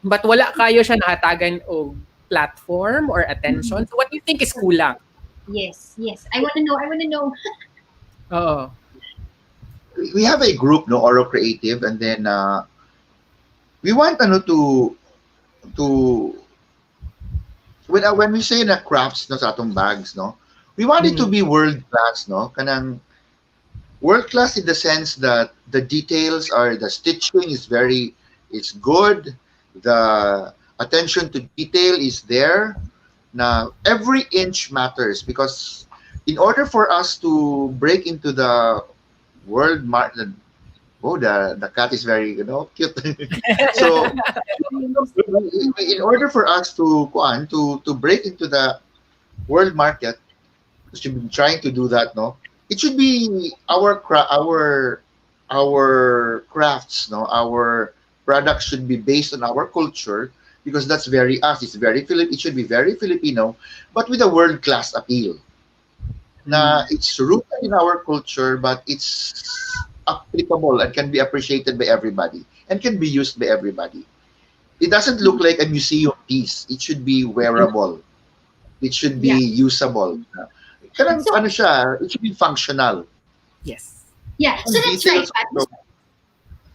but wala kayo siya nakatagan o platform or attention. So, what do you think is kulang? Yes, yes. I want to know. I want to know. Oo. We have a group, no, Oro Creative, and then we want to when we say na crafts no sa atong bags, no, we want it to be world class, no, kanang world class in the sense that the details are the stitching is very it's good, the attention to detail is there. Now every inch matters because in order for us to break into the world market, oh the cat is very cute. So in order for us to to break into the world market, we should be trying to do that, no, it should be our crafts, no, our products should be based on our culture because that's very us, it's very it should be very Filipino but with a world class appeal na it's rooted in our culture but it's applicable and can be appreciated by everybody and can be used by everybody. It doesn't look like a museum piece. It should be wearable. It should be usable. Kanang So- ano siya, it should be functional. Yes. Yeah, so that's right, Details, Pat. no?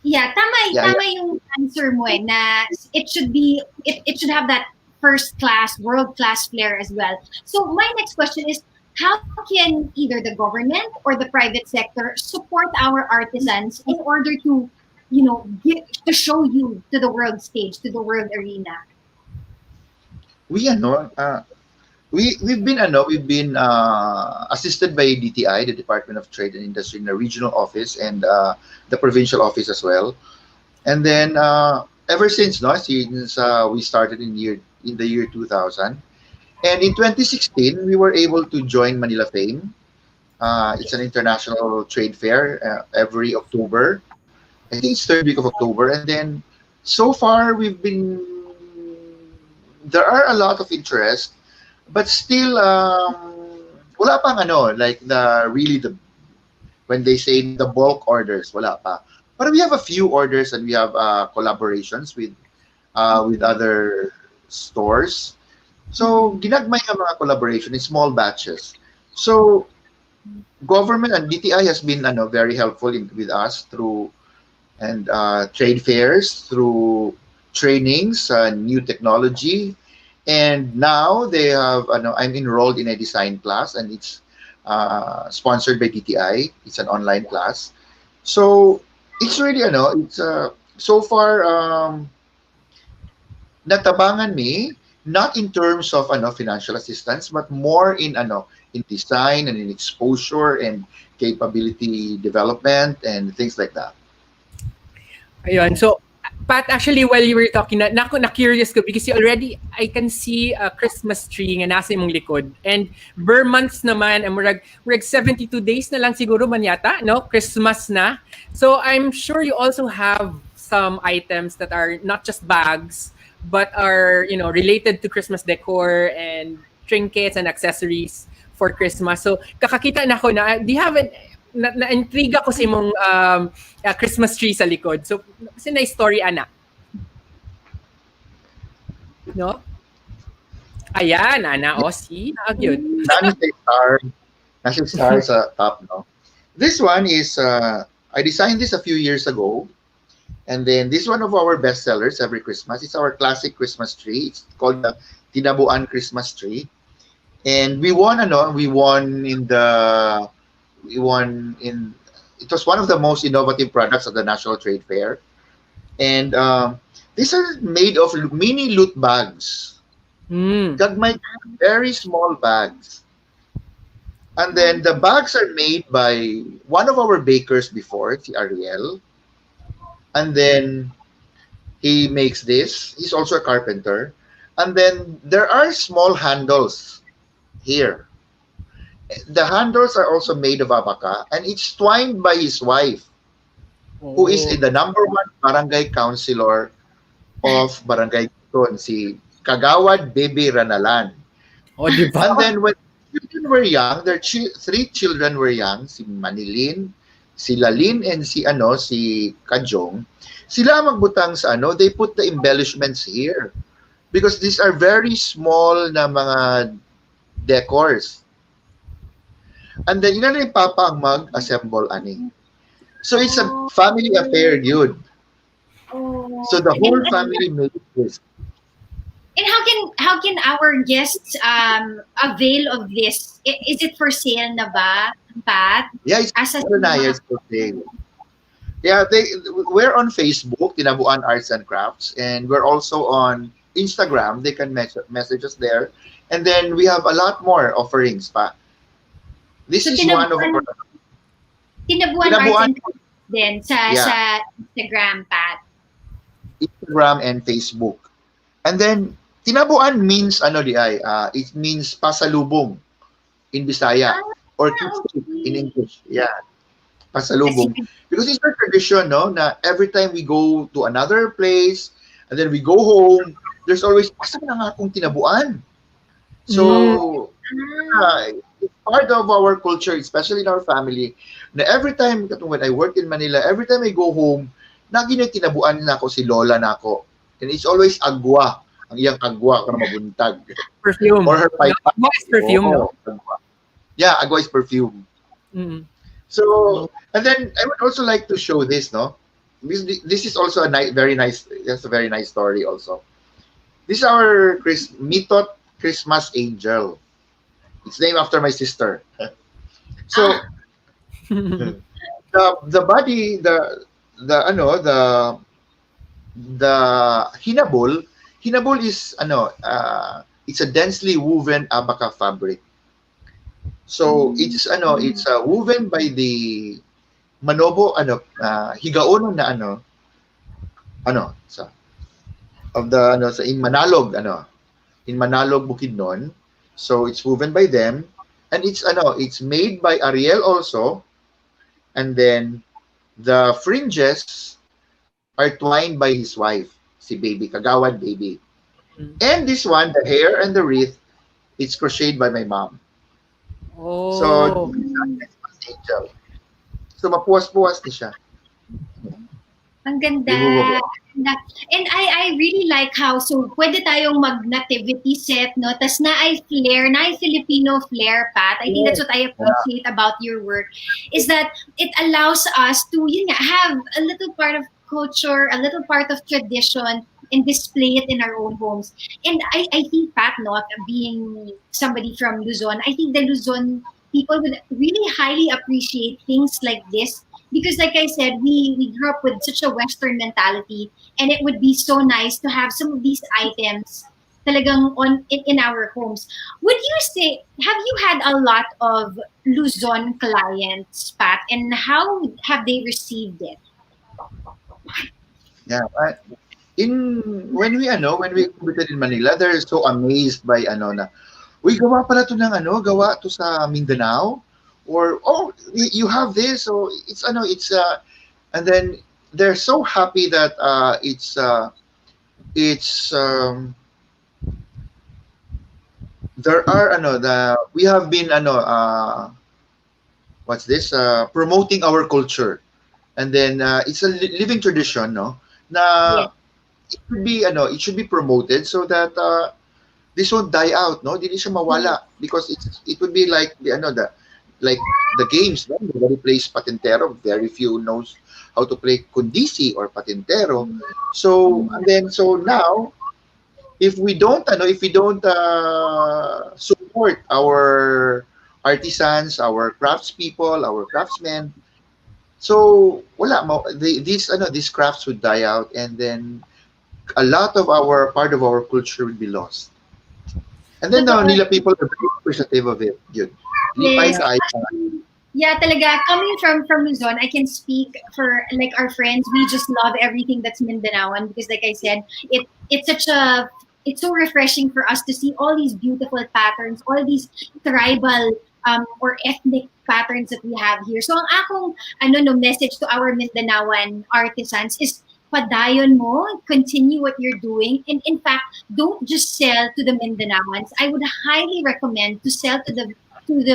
Yeah, Yeah, tama yung answer mo na it should be it should have that first class, world class flair as well. So my next question is how can either the government or the private sector support our artisans in order to to show you to the world stage, to the world arena? We've been assisted by DTI, the Department of Trade and Industry, in the regional office and the provincial office as well. And then ever since we started in the year 2000, and in 2016 we were able to join Manila Fame. It's an international trade fair every October. I think it's third week of October, and then so far there are a lot of interest, but still wala pang like the when they say the bulk orders, wala pa. But we have a few orders and we have collaborations with other stores. So ginagmay ang mga collaboration in small batches. So government and DTI has been very helpful with us through and trade fairs, through trainings, new technology, and now they have. I'm enrolled in a design class, and it's sponsored by DTI. It's an online class, so it's really it's so far natabangan me not in terms of financial assistance, but more in in design and in exposure and capability development and things like that. Ayun. So, Pat, actually, while you were talking, na-curious ko because I can see a Christmas tree nga nasa imong likod. And per months naman, murag 72 days na lang siguro man yata, no? Christmas na. So, I'm sure you also have some items that are not just bags, but are, related to Christmas decor and trinkets and accessories for Christmas. So, kakakita na ko na, do you have na-intriga ko sa imong Christmas tree sa likod. So, kasi na-story, anak. No? Ayan, ana, see? Cute. Nasa star sa top, no? This one is, I designed this a few years ago. And then this is one of our best sellers every Christmas. It's our classic Christmas tree. It's called the Tinabuan Christmas tree. And we won in it was one of the most innovative products at the National Trade Fair. And these are made of mini loot bags. Gagmay, very small bags. And then the bags are made by one of our bakers before, si Ariel. And then He makes this. He's also a carpenter. And then there are small handles here. The handles are also made of abaca, and it's twined by his wife, who is Oh. the number one barangay councilor of Barangay Quezon, si Kagawad Baby Ranalan. Oh, di ba? And then when children were young, three children were young, si Manilin, si Lalin, and si Kajong. Sila magbutang sa they put the embellishments here because these are very small na mga decors. And then yun na yung papa ang mag-assemble ani. So it's a family affair, dude. Oh. So the whole family made this. And how can our guests avail of this? Is it for sale na ba, Pat? Yeah, it's As a yes, for sale. Yeah, we're on Facebook, Tinabuan Arts and Crafts, and we're also on Instagram. They can message us there. And then we have a lot more offerings pa. This So is one of our Tinabuan Arts Tinabuan, and Crafts din sa Instagram, Pat. Instagram and Facebook. And then Tinabuan means it means pasalubong in Bisaya or in English. Yeah. Pasalubong. Because it's a tradition, no, na every time we go to another place and then we go home, there's always asa na nga akong tinabuan. So it's part of our culture, especially in our family, na every time, when I worked in Manila, every time I go home, naging tinabuan na ako si Lola na ako. And it's always agwa. Ang iyang agwa ka na mabuntag. Perfume. Or her pipe. Agwa is perfume, no? Agwa. Yeah, agwa is perfume. Mm. So, and then I would also like to show this, no? This is also very nice. That's a very nice story also. This is our Mitot Christmas Angel. It's named after my sister. So, the body, the hinabol is it's a densely woven abaca fabric. So it's woven by the Manobo higaon na sa in Manalog Bukidnon. So it's woven by them, and it's made by Ariel also, and then the fringes are twined by his wife, si Baby Kagawad Baby. And this one, the hair and the wreath, it's crocheted by my mom. Oh. So, angel. So, mapuwas-puwas ni siya. Ang ganda. And I really like how, so pwede tayong mag-nativity set, no? Tas na ay Filipino flair, Pat. I think that's what I appreciate about your work, is that it allows us to, have a little part of culture, a little part of tradition, and display it in our own homes. And I think, Pat, no, being somebody from Luzon, I think the Luzon people would really highly appreciate things like this, because like I said, we grew up with such a Western mentality, and it would be so nice to have some of these items talagang in our homes. Would you say, have you had a lot of Luzon clients, Pat, and how have they received it? Yeah, when we exhibited in Manila, they're so amazed by na, uy, gawa pala to ng gawa to sa Mindanao, or you have this, so it's and then they're so happy that there are we have been what's this promoting our culture, and then it's a living tradition, no, na it should be promoted so that this won't die out, no, hindi siya mawala, because it would be like the games, no? Nobody plays patintero, very few knows how to play kundisi or patintero. So now, if we don't support our artisans, our craftspeople, our craftsmen, so these crafts would die out, and then a lot of part of our culture would be lost. And then the Manila people are very appreciative of it. Yun. Yes. Yeah, talaga. Coming from Luzon, I can speak for like our friends. We just love everything that's Mindanaoan because, like I said, it's so refreshing for us to see all these beautiful patterns, all these tribal or ethnic patterns that we have here. So ang akong no message to our Mindanaoan artisans is padayon mo, continue what you're doing, and in fact, don't just sell to the Mindanaoans. I would highly recommend to sell to the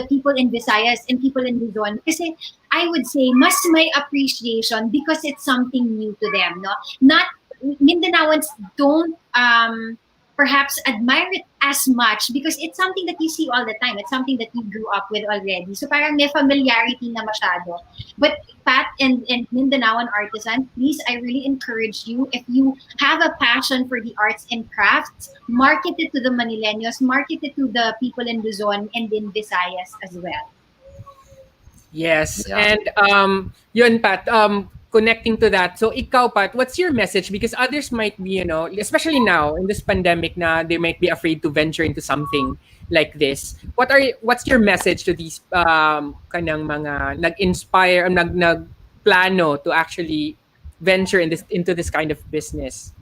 people in Visayas and people in Luzon kasi I would say mas may appreciation because it's something new to them, no? Not Mindanaoans don't perhaps admire it as much because it's something that you see all the time. It's something that you grew up with already. So parang may familiarity na masyado. But Pat and Mindanaoan artisan, please, I really encourage you, if you have a passion for the arts and crafts, market it to the Manileños, market it to the people in Luzon and in Visayas as well. Yes. Yeah. And yun Pat, connecting to that. So ikaw Pat, what's your message? Because others might be, especially now in this pandemic na they might be afraid to venture into something like this. What's your message to these kanang mga nag-inspire, nagplano to actually venture into this kind of business?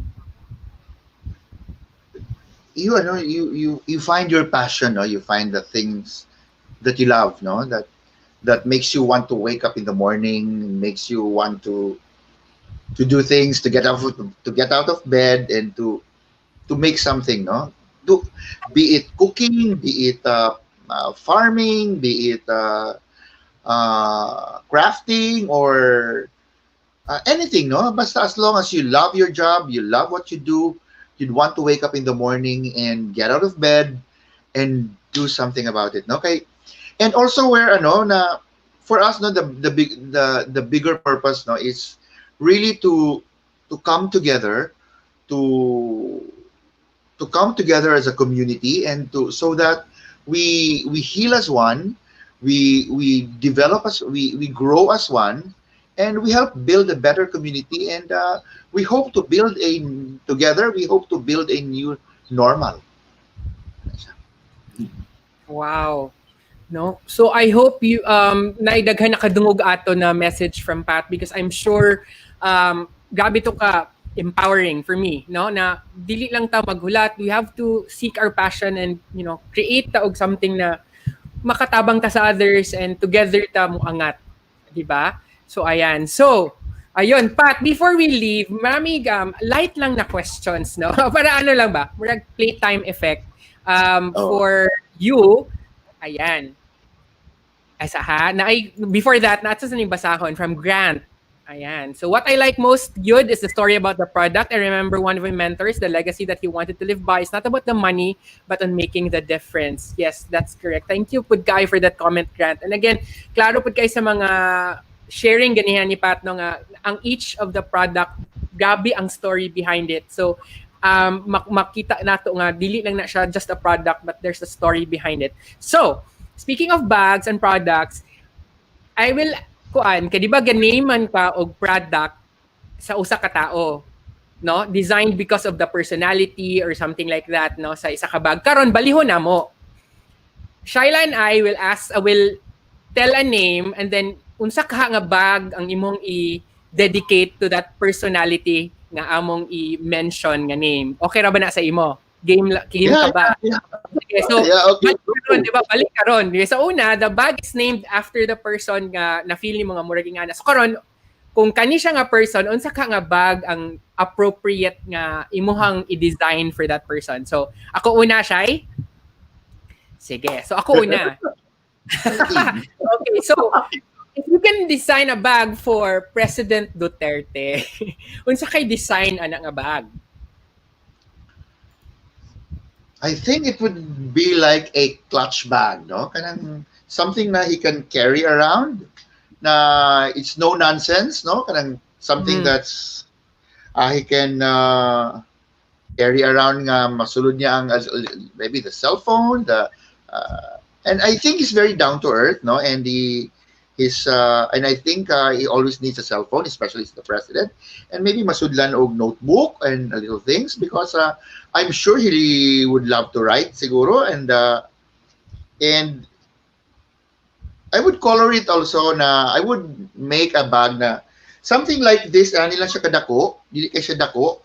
You find your passion, no? You find the things that you love, no? That makes you want to wake up in the morning, makes you want to do things, to get out of bed and to make something, no? Do Be it cooking, be it farming, be it crafting or anything, no? But as long as you love your job, you love what you do, you'd want to wake up in the morning and get out of bed and do something about it, no? Okay. And also where na for us, no, the bigger purpose, no, is really to come together, to come together as a community and to so that we heal as one, we develop as we grow as one, and we help build a better community, and we hope to build a new normal. Wow. No? So I hope you naidaghan nakadungog ato na message from Pat because I'm sure grabe to ka empowering for me, no? Na dili lang ta maghulat, we have to seek our passion and create ta og something na makatabang ta sa others and together ta mo angat, di ba? So ayan. So ayun, Pat, before we leave, marami light lang na questions, no? Para ano lang ba? Murag playtime effect for you. Ayan. Before that, nasa sa basahon from Grant. Ayan. So what I like most, Yud, is the story about the product. I remember one of my mentors, the legacy that he wanted to live by is not about the money, but on making the difference. Yes, that's correct. Thank you, Pudkay, for that comment, Grant. And again, klaro Pudkay sa mga sharing ganihan ni Pat, no, nga, ang each of the product, gabi ang story behind it. So, makita nato nga dili lang na siya just a product but there's a story behind it. So, speaking of bags and products, I will kay di ba ganiman ka og product sa usa ka tao, no? Designed because of the personality or something like that, no? Sa isa ka bag. Karon balihon na mo. Shaila and I will tell a name and then unsa ka nga bag ang imong i-dedicate to that personality nga among i-mention nga name. Okay ra ba na sa imo? Game ka ba? Yeah. Okay, so Okay. di ba? Balik karon. Sa una, the bag is named after the person nga na-feel ni mga murag nga na. So karon, kung kani siya nga person, unsa ka nga bag ang appropriate nga imuhang i-design for that person. So, ako una, Shai? Sige. So, ako una. Okay, so if you can design a bag for President Duterte, unsa kay design ana nga bag? I think it would be like a clutch bag, no? Kanang something na he can carry around, na it's no nonsense, no? Kanang something that's he can carry around nga masulod niya ang maybe the cell phone, and I think he's very down to earth, no? And and I think he always needs a cell phone, especially as the president, and maybe masudlan og notebook and little things because I'm sure he would love to write siguro, and I would color it also na I would make a bag na something like this, ani lang siya kadako, dili kay siya dako,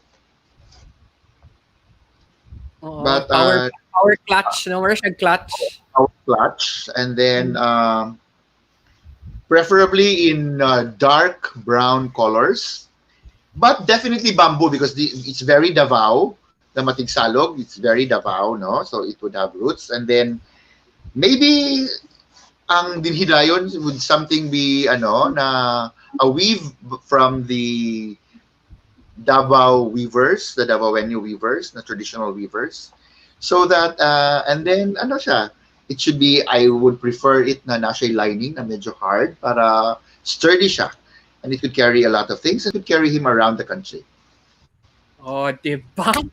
Oo, but power clutch, no? Where's your clutch? power clutch, and then preferably in dark brown colors, but definitely bamboo because it's very Davao, the matigsalog, it's very Davao, no? So it would have roots, and then maybe ang dinhidayon would something be ano na a weave from the Davao weavers, the Davaoenyo weavers, the traditional weavers. So that, and then, ano siya, it should be, I would prefer it na nasa lining na medyo hard para sturdy siya. And it could carry a lot of things. It could carry him around the country. Oh, diba?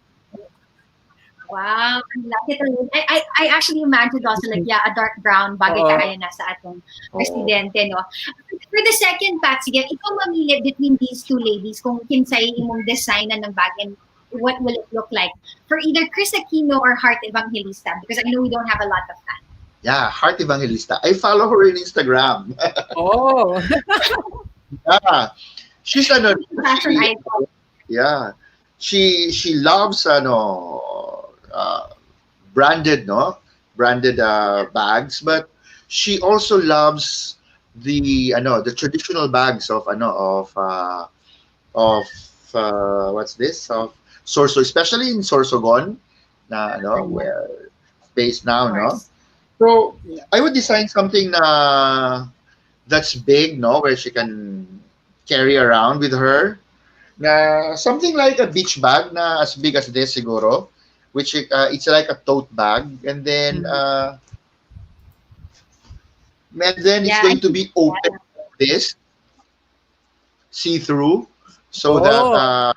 Wow, ang laki talaga. I actually imagined also like, yeah, a dark brown bagay kaya na sa atong presidente, no? For the second part, sige, ikaw mamili between these two ladies kung kinsay imong design ng bag and what will it look like for either Chris Aquino or Heart Evangelista, because I know we don't have a lot of fans. Yeah, Heart Evangelista. I follow her in Instagram. Oh. Yeah. She's ano, Fashion icon. yeah. She loves branded bags, but she also loves the traditional bags of what's this, of Sorso, especially in Sorsogon na where based now, no? So I would design something that's big, no, where she can carry around with her, na something like a beach bag na as big as this siguro, which it's like a tote bag, and then it's going to be open like this, see through, so that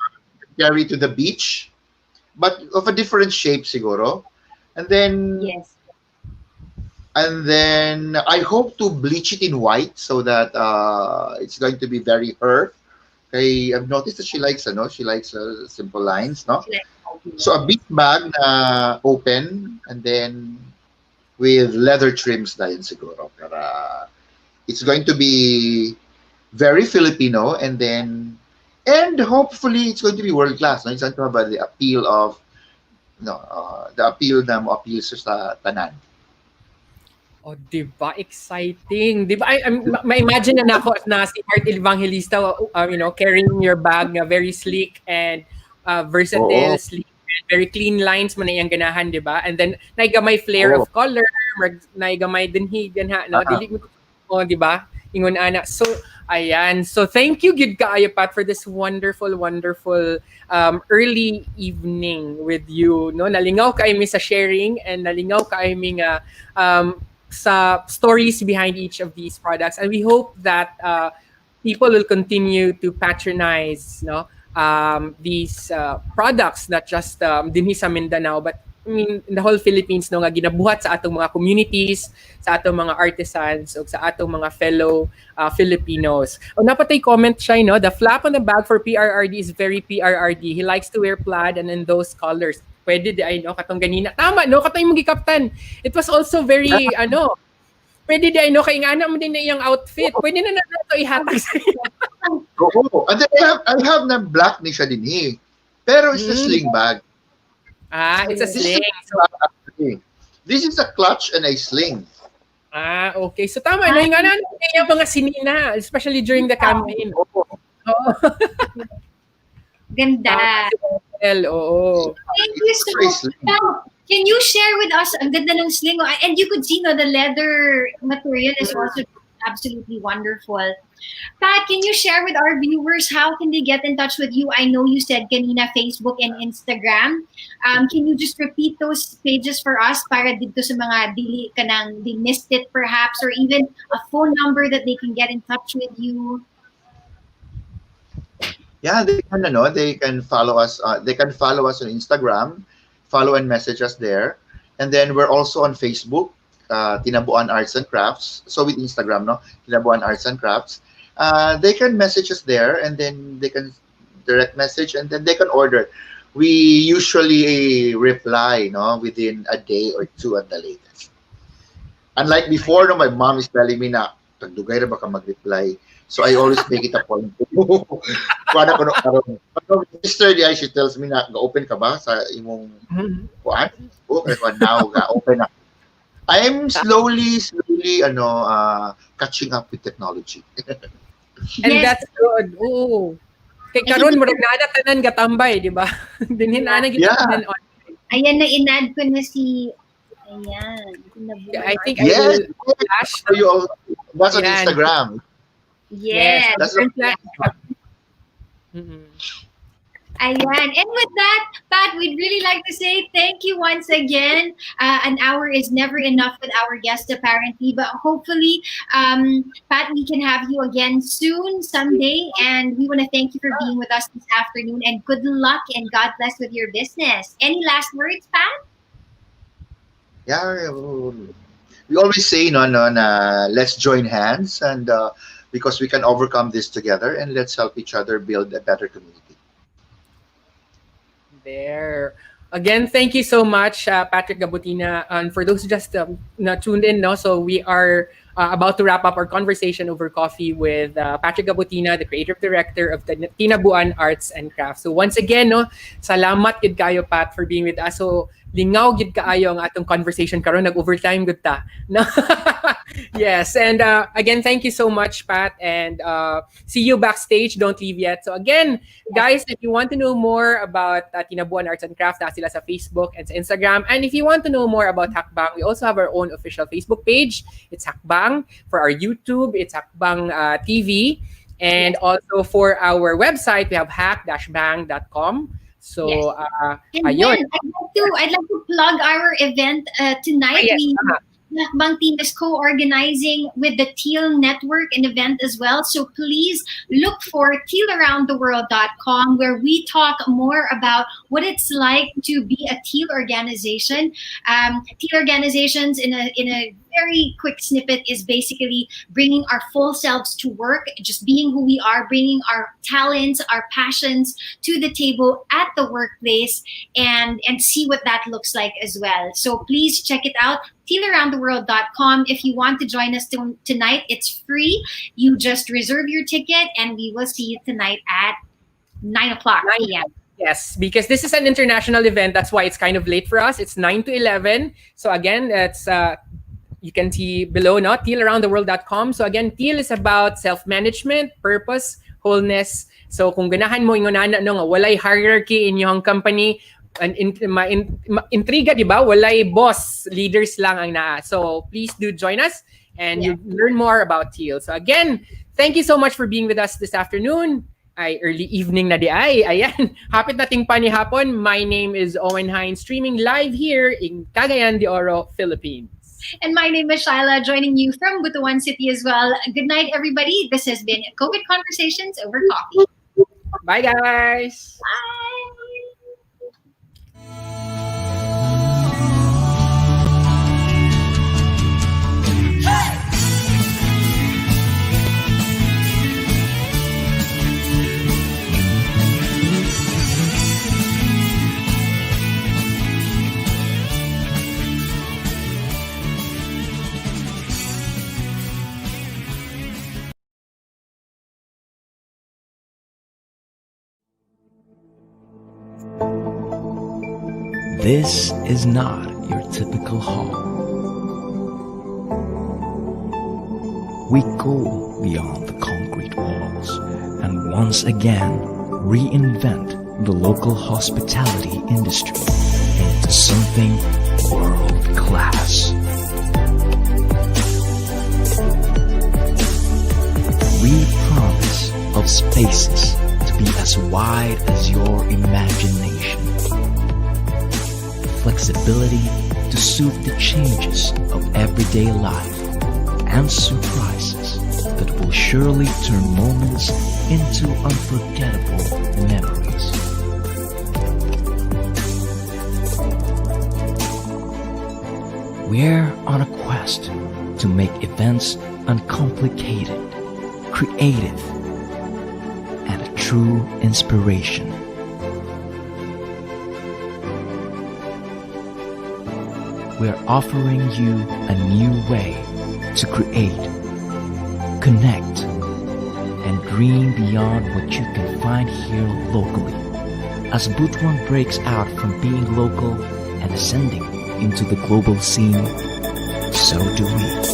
carry to the beach, but of a different shape siguro, and then I hope to bleach it in white so that it's going to be very her. I've noticed that she likes simple lines, no? So a big bag na open, and then with leather trims na yun siguro. Para it's going to be very Filipino, and hopefully it's going to be world class. No? It's going to have the appeal of the appeal na mo appeal sa tanan. Oh, diba? Exciting. Diba? I imagine na ako na si Heart Evangelista, carrying your bag na very sleek and versatile, sleek, and very clean lines man na iyang ganahan, diba? And then, naigamay flare of color, naigamay din ha, no? Dili mo, diba? Ingon ana. So, ayan. So, thank you, Gid Kaayo Pat, for this wonderful, wonderful early evening with you, no? Nalingaw kay mi sa sharing, and nalingaw kay mi nga sa stories behind each of these products, and we hope that people will continue to patronize these products, not just dinhi sa Mindanao, but I mean in the whole Philippines, no, nga ginabuhat sa atong mga communities, sa atong mga artisans, o sa atong mga fellow Filipinos. O napatay comment siya, no, the flap on the bag for PRRD is very PRRD. He likes to wear plaid and in those colors. Pwede di ay, no, katong ganina. Tama, no, katong mong gikaptan. It was also very, pwede di ay, no, kay nga na mo din na iyang outfit. Pwede na ito ihatag sa iyo. Oo. And then I have na black ni siya din eh. Pero it's a sling bag. It's a sling. This is a clutch and a sling. Okay. So tama, no, yung nga na yung mga sinina, especially during the campaign. Oo. Ganda. Oo. Thank you so much. Now, can you share with us, ang ganda ng sling, and you could see, no, the leather material is also absolutely wonderful. Pat, can you share with our viewers how can they get in touch with you? I know you said kanina Facebook and Instagram. Can you just repeat those pages for us para dito sa mga dili ka nang they missed it perhaps, or even a phone number that they can get in touch with you? Yeah, they can follow us. They can follow us on Instagram, follow and message us there, and then we're also on Facebook, Tinabuan Arts and Crafts. So with Instagram, no, Tinabuan Arts and Crafts. They can message us there, and then they can direct message, and then they can order. We usually reply, no, within a day or two at the latest. Unlike before, no, my mom is telling me na, tagdugay na baka mag-reply. So I always make it a point to kuana ko no karon. Pag sister di she tells me na ga-open ka ba sa imong kuan? Okay, now ga-open na. I'm slowly catching up with technology. And Yes. that's good. Oo. Kay karon murag naa tanan gatambay, di ba? Dinhin ana gid Yeah. tanan on. Ayan, na-inad ko na si... Ayan. I think Yes. I will flash. So you all, that's on Yan. Instagram. Yes. That's Different flash. Mm-mm. Ayan. And with that, Pat, we'd really like to say thank you once again. An hour is never enough with our guest, apparently. But hopefully, Pat, we can have you again soon, someday. And we want to thank you for being with us this afternoon. And good luck and God bless with your business. Any last words, Pat? Yeah, we always say let's join hands and because we can overcome this together and let's help each other build a better community. There. Again, thank you so much, Patrick Gabutina. And for those who just tuned in, no, so we are about to wrap up our conversation over coffee with Patrick Gabutina, the creative director of the Tinabuan Arts and Crafts. So once again, no, salamat gid kayo, Pat, for being with us. So lingaw gid kaayo ang atong conversation karon, nag-overtime gud ta. No? Yes, and again, thank you so much, Pat, and see you backstage. Don't leave yet. So again, guys, if you want to know more about Tinabuan Arts and Crafts, na sila sa Facebook and sa Instagram. And if you want to know more about Hakbang, we also have our own official Facebook page. It's Hakbang. For our YouTube, it's Hakbang TV. And also for our website, we have hack-bang.com. So, And ayun. then I'd like to plug our event tonight. Yes, Hakbang team is co-organizing with the Teal Network an event as well. So please look for tealaroundtheworld.com, where we talk more about what it's like to be a teal organization. Teal organizations, in a very quick snippet, is basically bringing our full selves to work, just being who we are, bringing our talents, our passions to the table at the workplace, and see what that looks like as well. So please check it out, tealaroundtheworld.com. If you want to join us tonight, it's free. You just reserve your ticket, and we will see you tonight at 9 o'clock p.m. Yes, because this is an international event. That's why it's kind of late for us. It's 9 to 11. So again, it's you can see below, no? tealaroundtheworld.com. So again, Teal is about self-management, purpose, wholeness. So kung ganahan mo ingon ana no nga walay hierarchy in yung company, intriga, di ba? Walay boss, leaders lang ang naa. So please do join us and you learn more about Teal. So again, thank you so much for being with us this afternoon. Ay, early evening na di ay. Ayan. Hapit nating panihapon. My name is Owen Hines, streaming live here in Cagayan de Oro, Philippines. And my name is Shyla, joining you from Butuan City as well. Good night, everybody. This has been COVID Conversations Over Coffee. Bye, guys. Bye. This is not your typical home. We go beyond the concrete walls and once again reinvent the local hospitality industry into something world class. We promise of spaces to be as wide as your imagination. Flexibility to suit the changes of everyday life and surprises that will surely turn moments into unforgettable memories. We're on a quest to make events uncomplicated, creative, and a true inspiration. we're offering you a new way to create, connect, and dream beyond what you can find here locally. As Butuan breaks out from being local and ascending into the global scene, so do we.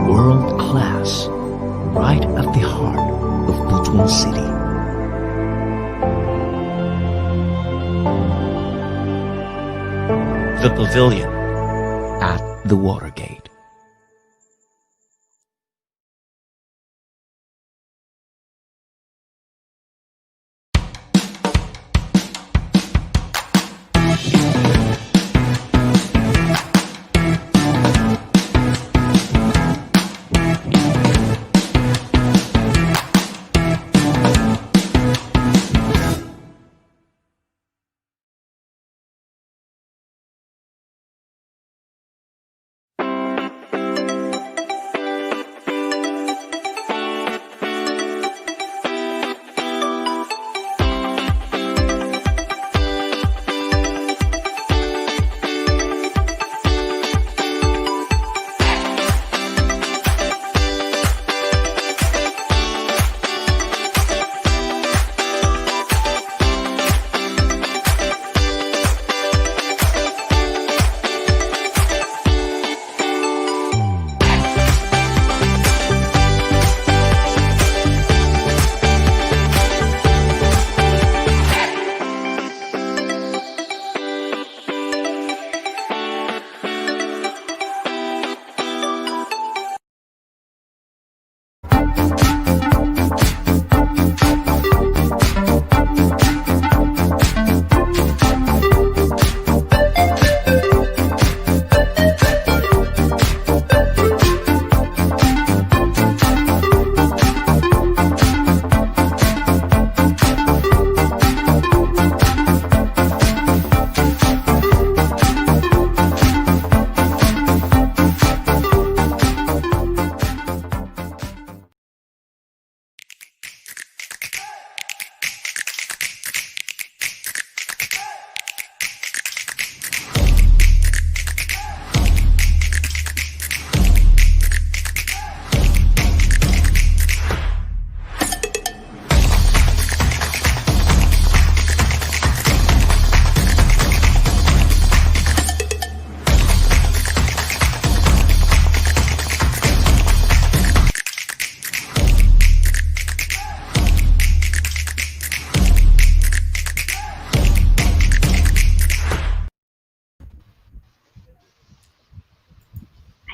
World class, right at the heart of Butuan City. The Pavilion at the Watergate.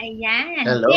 Ayan. Hello.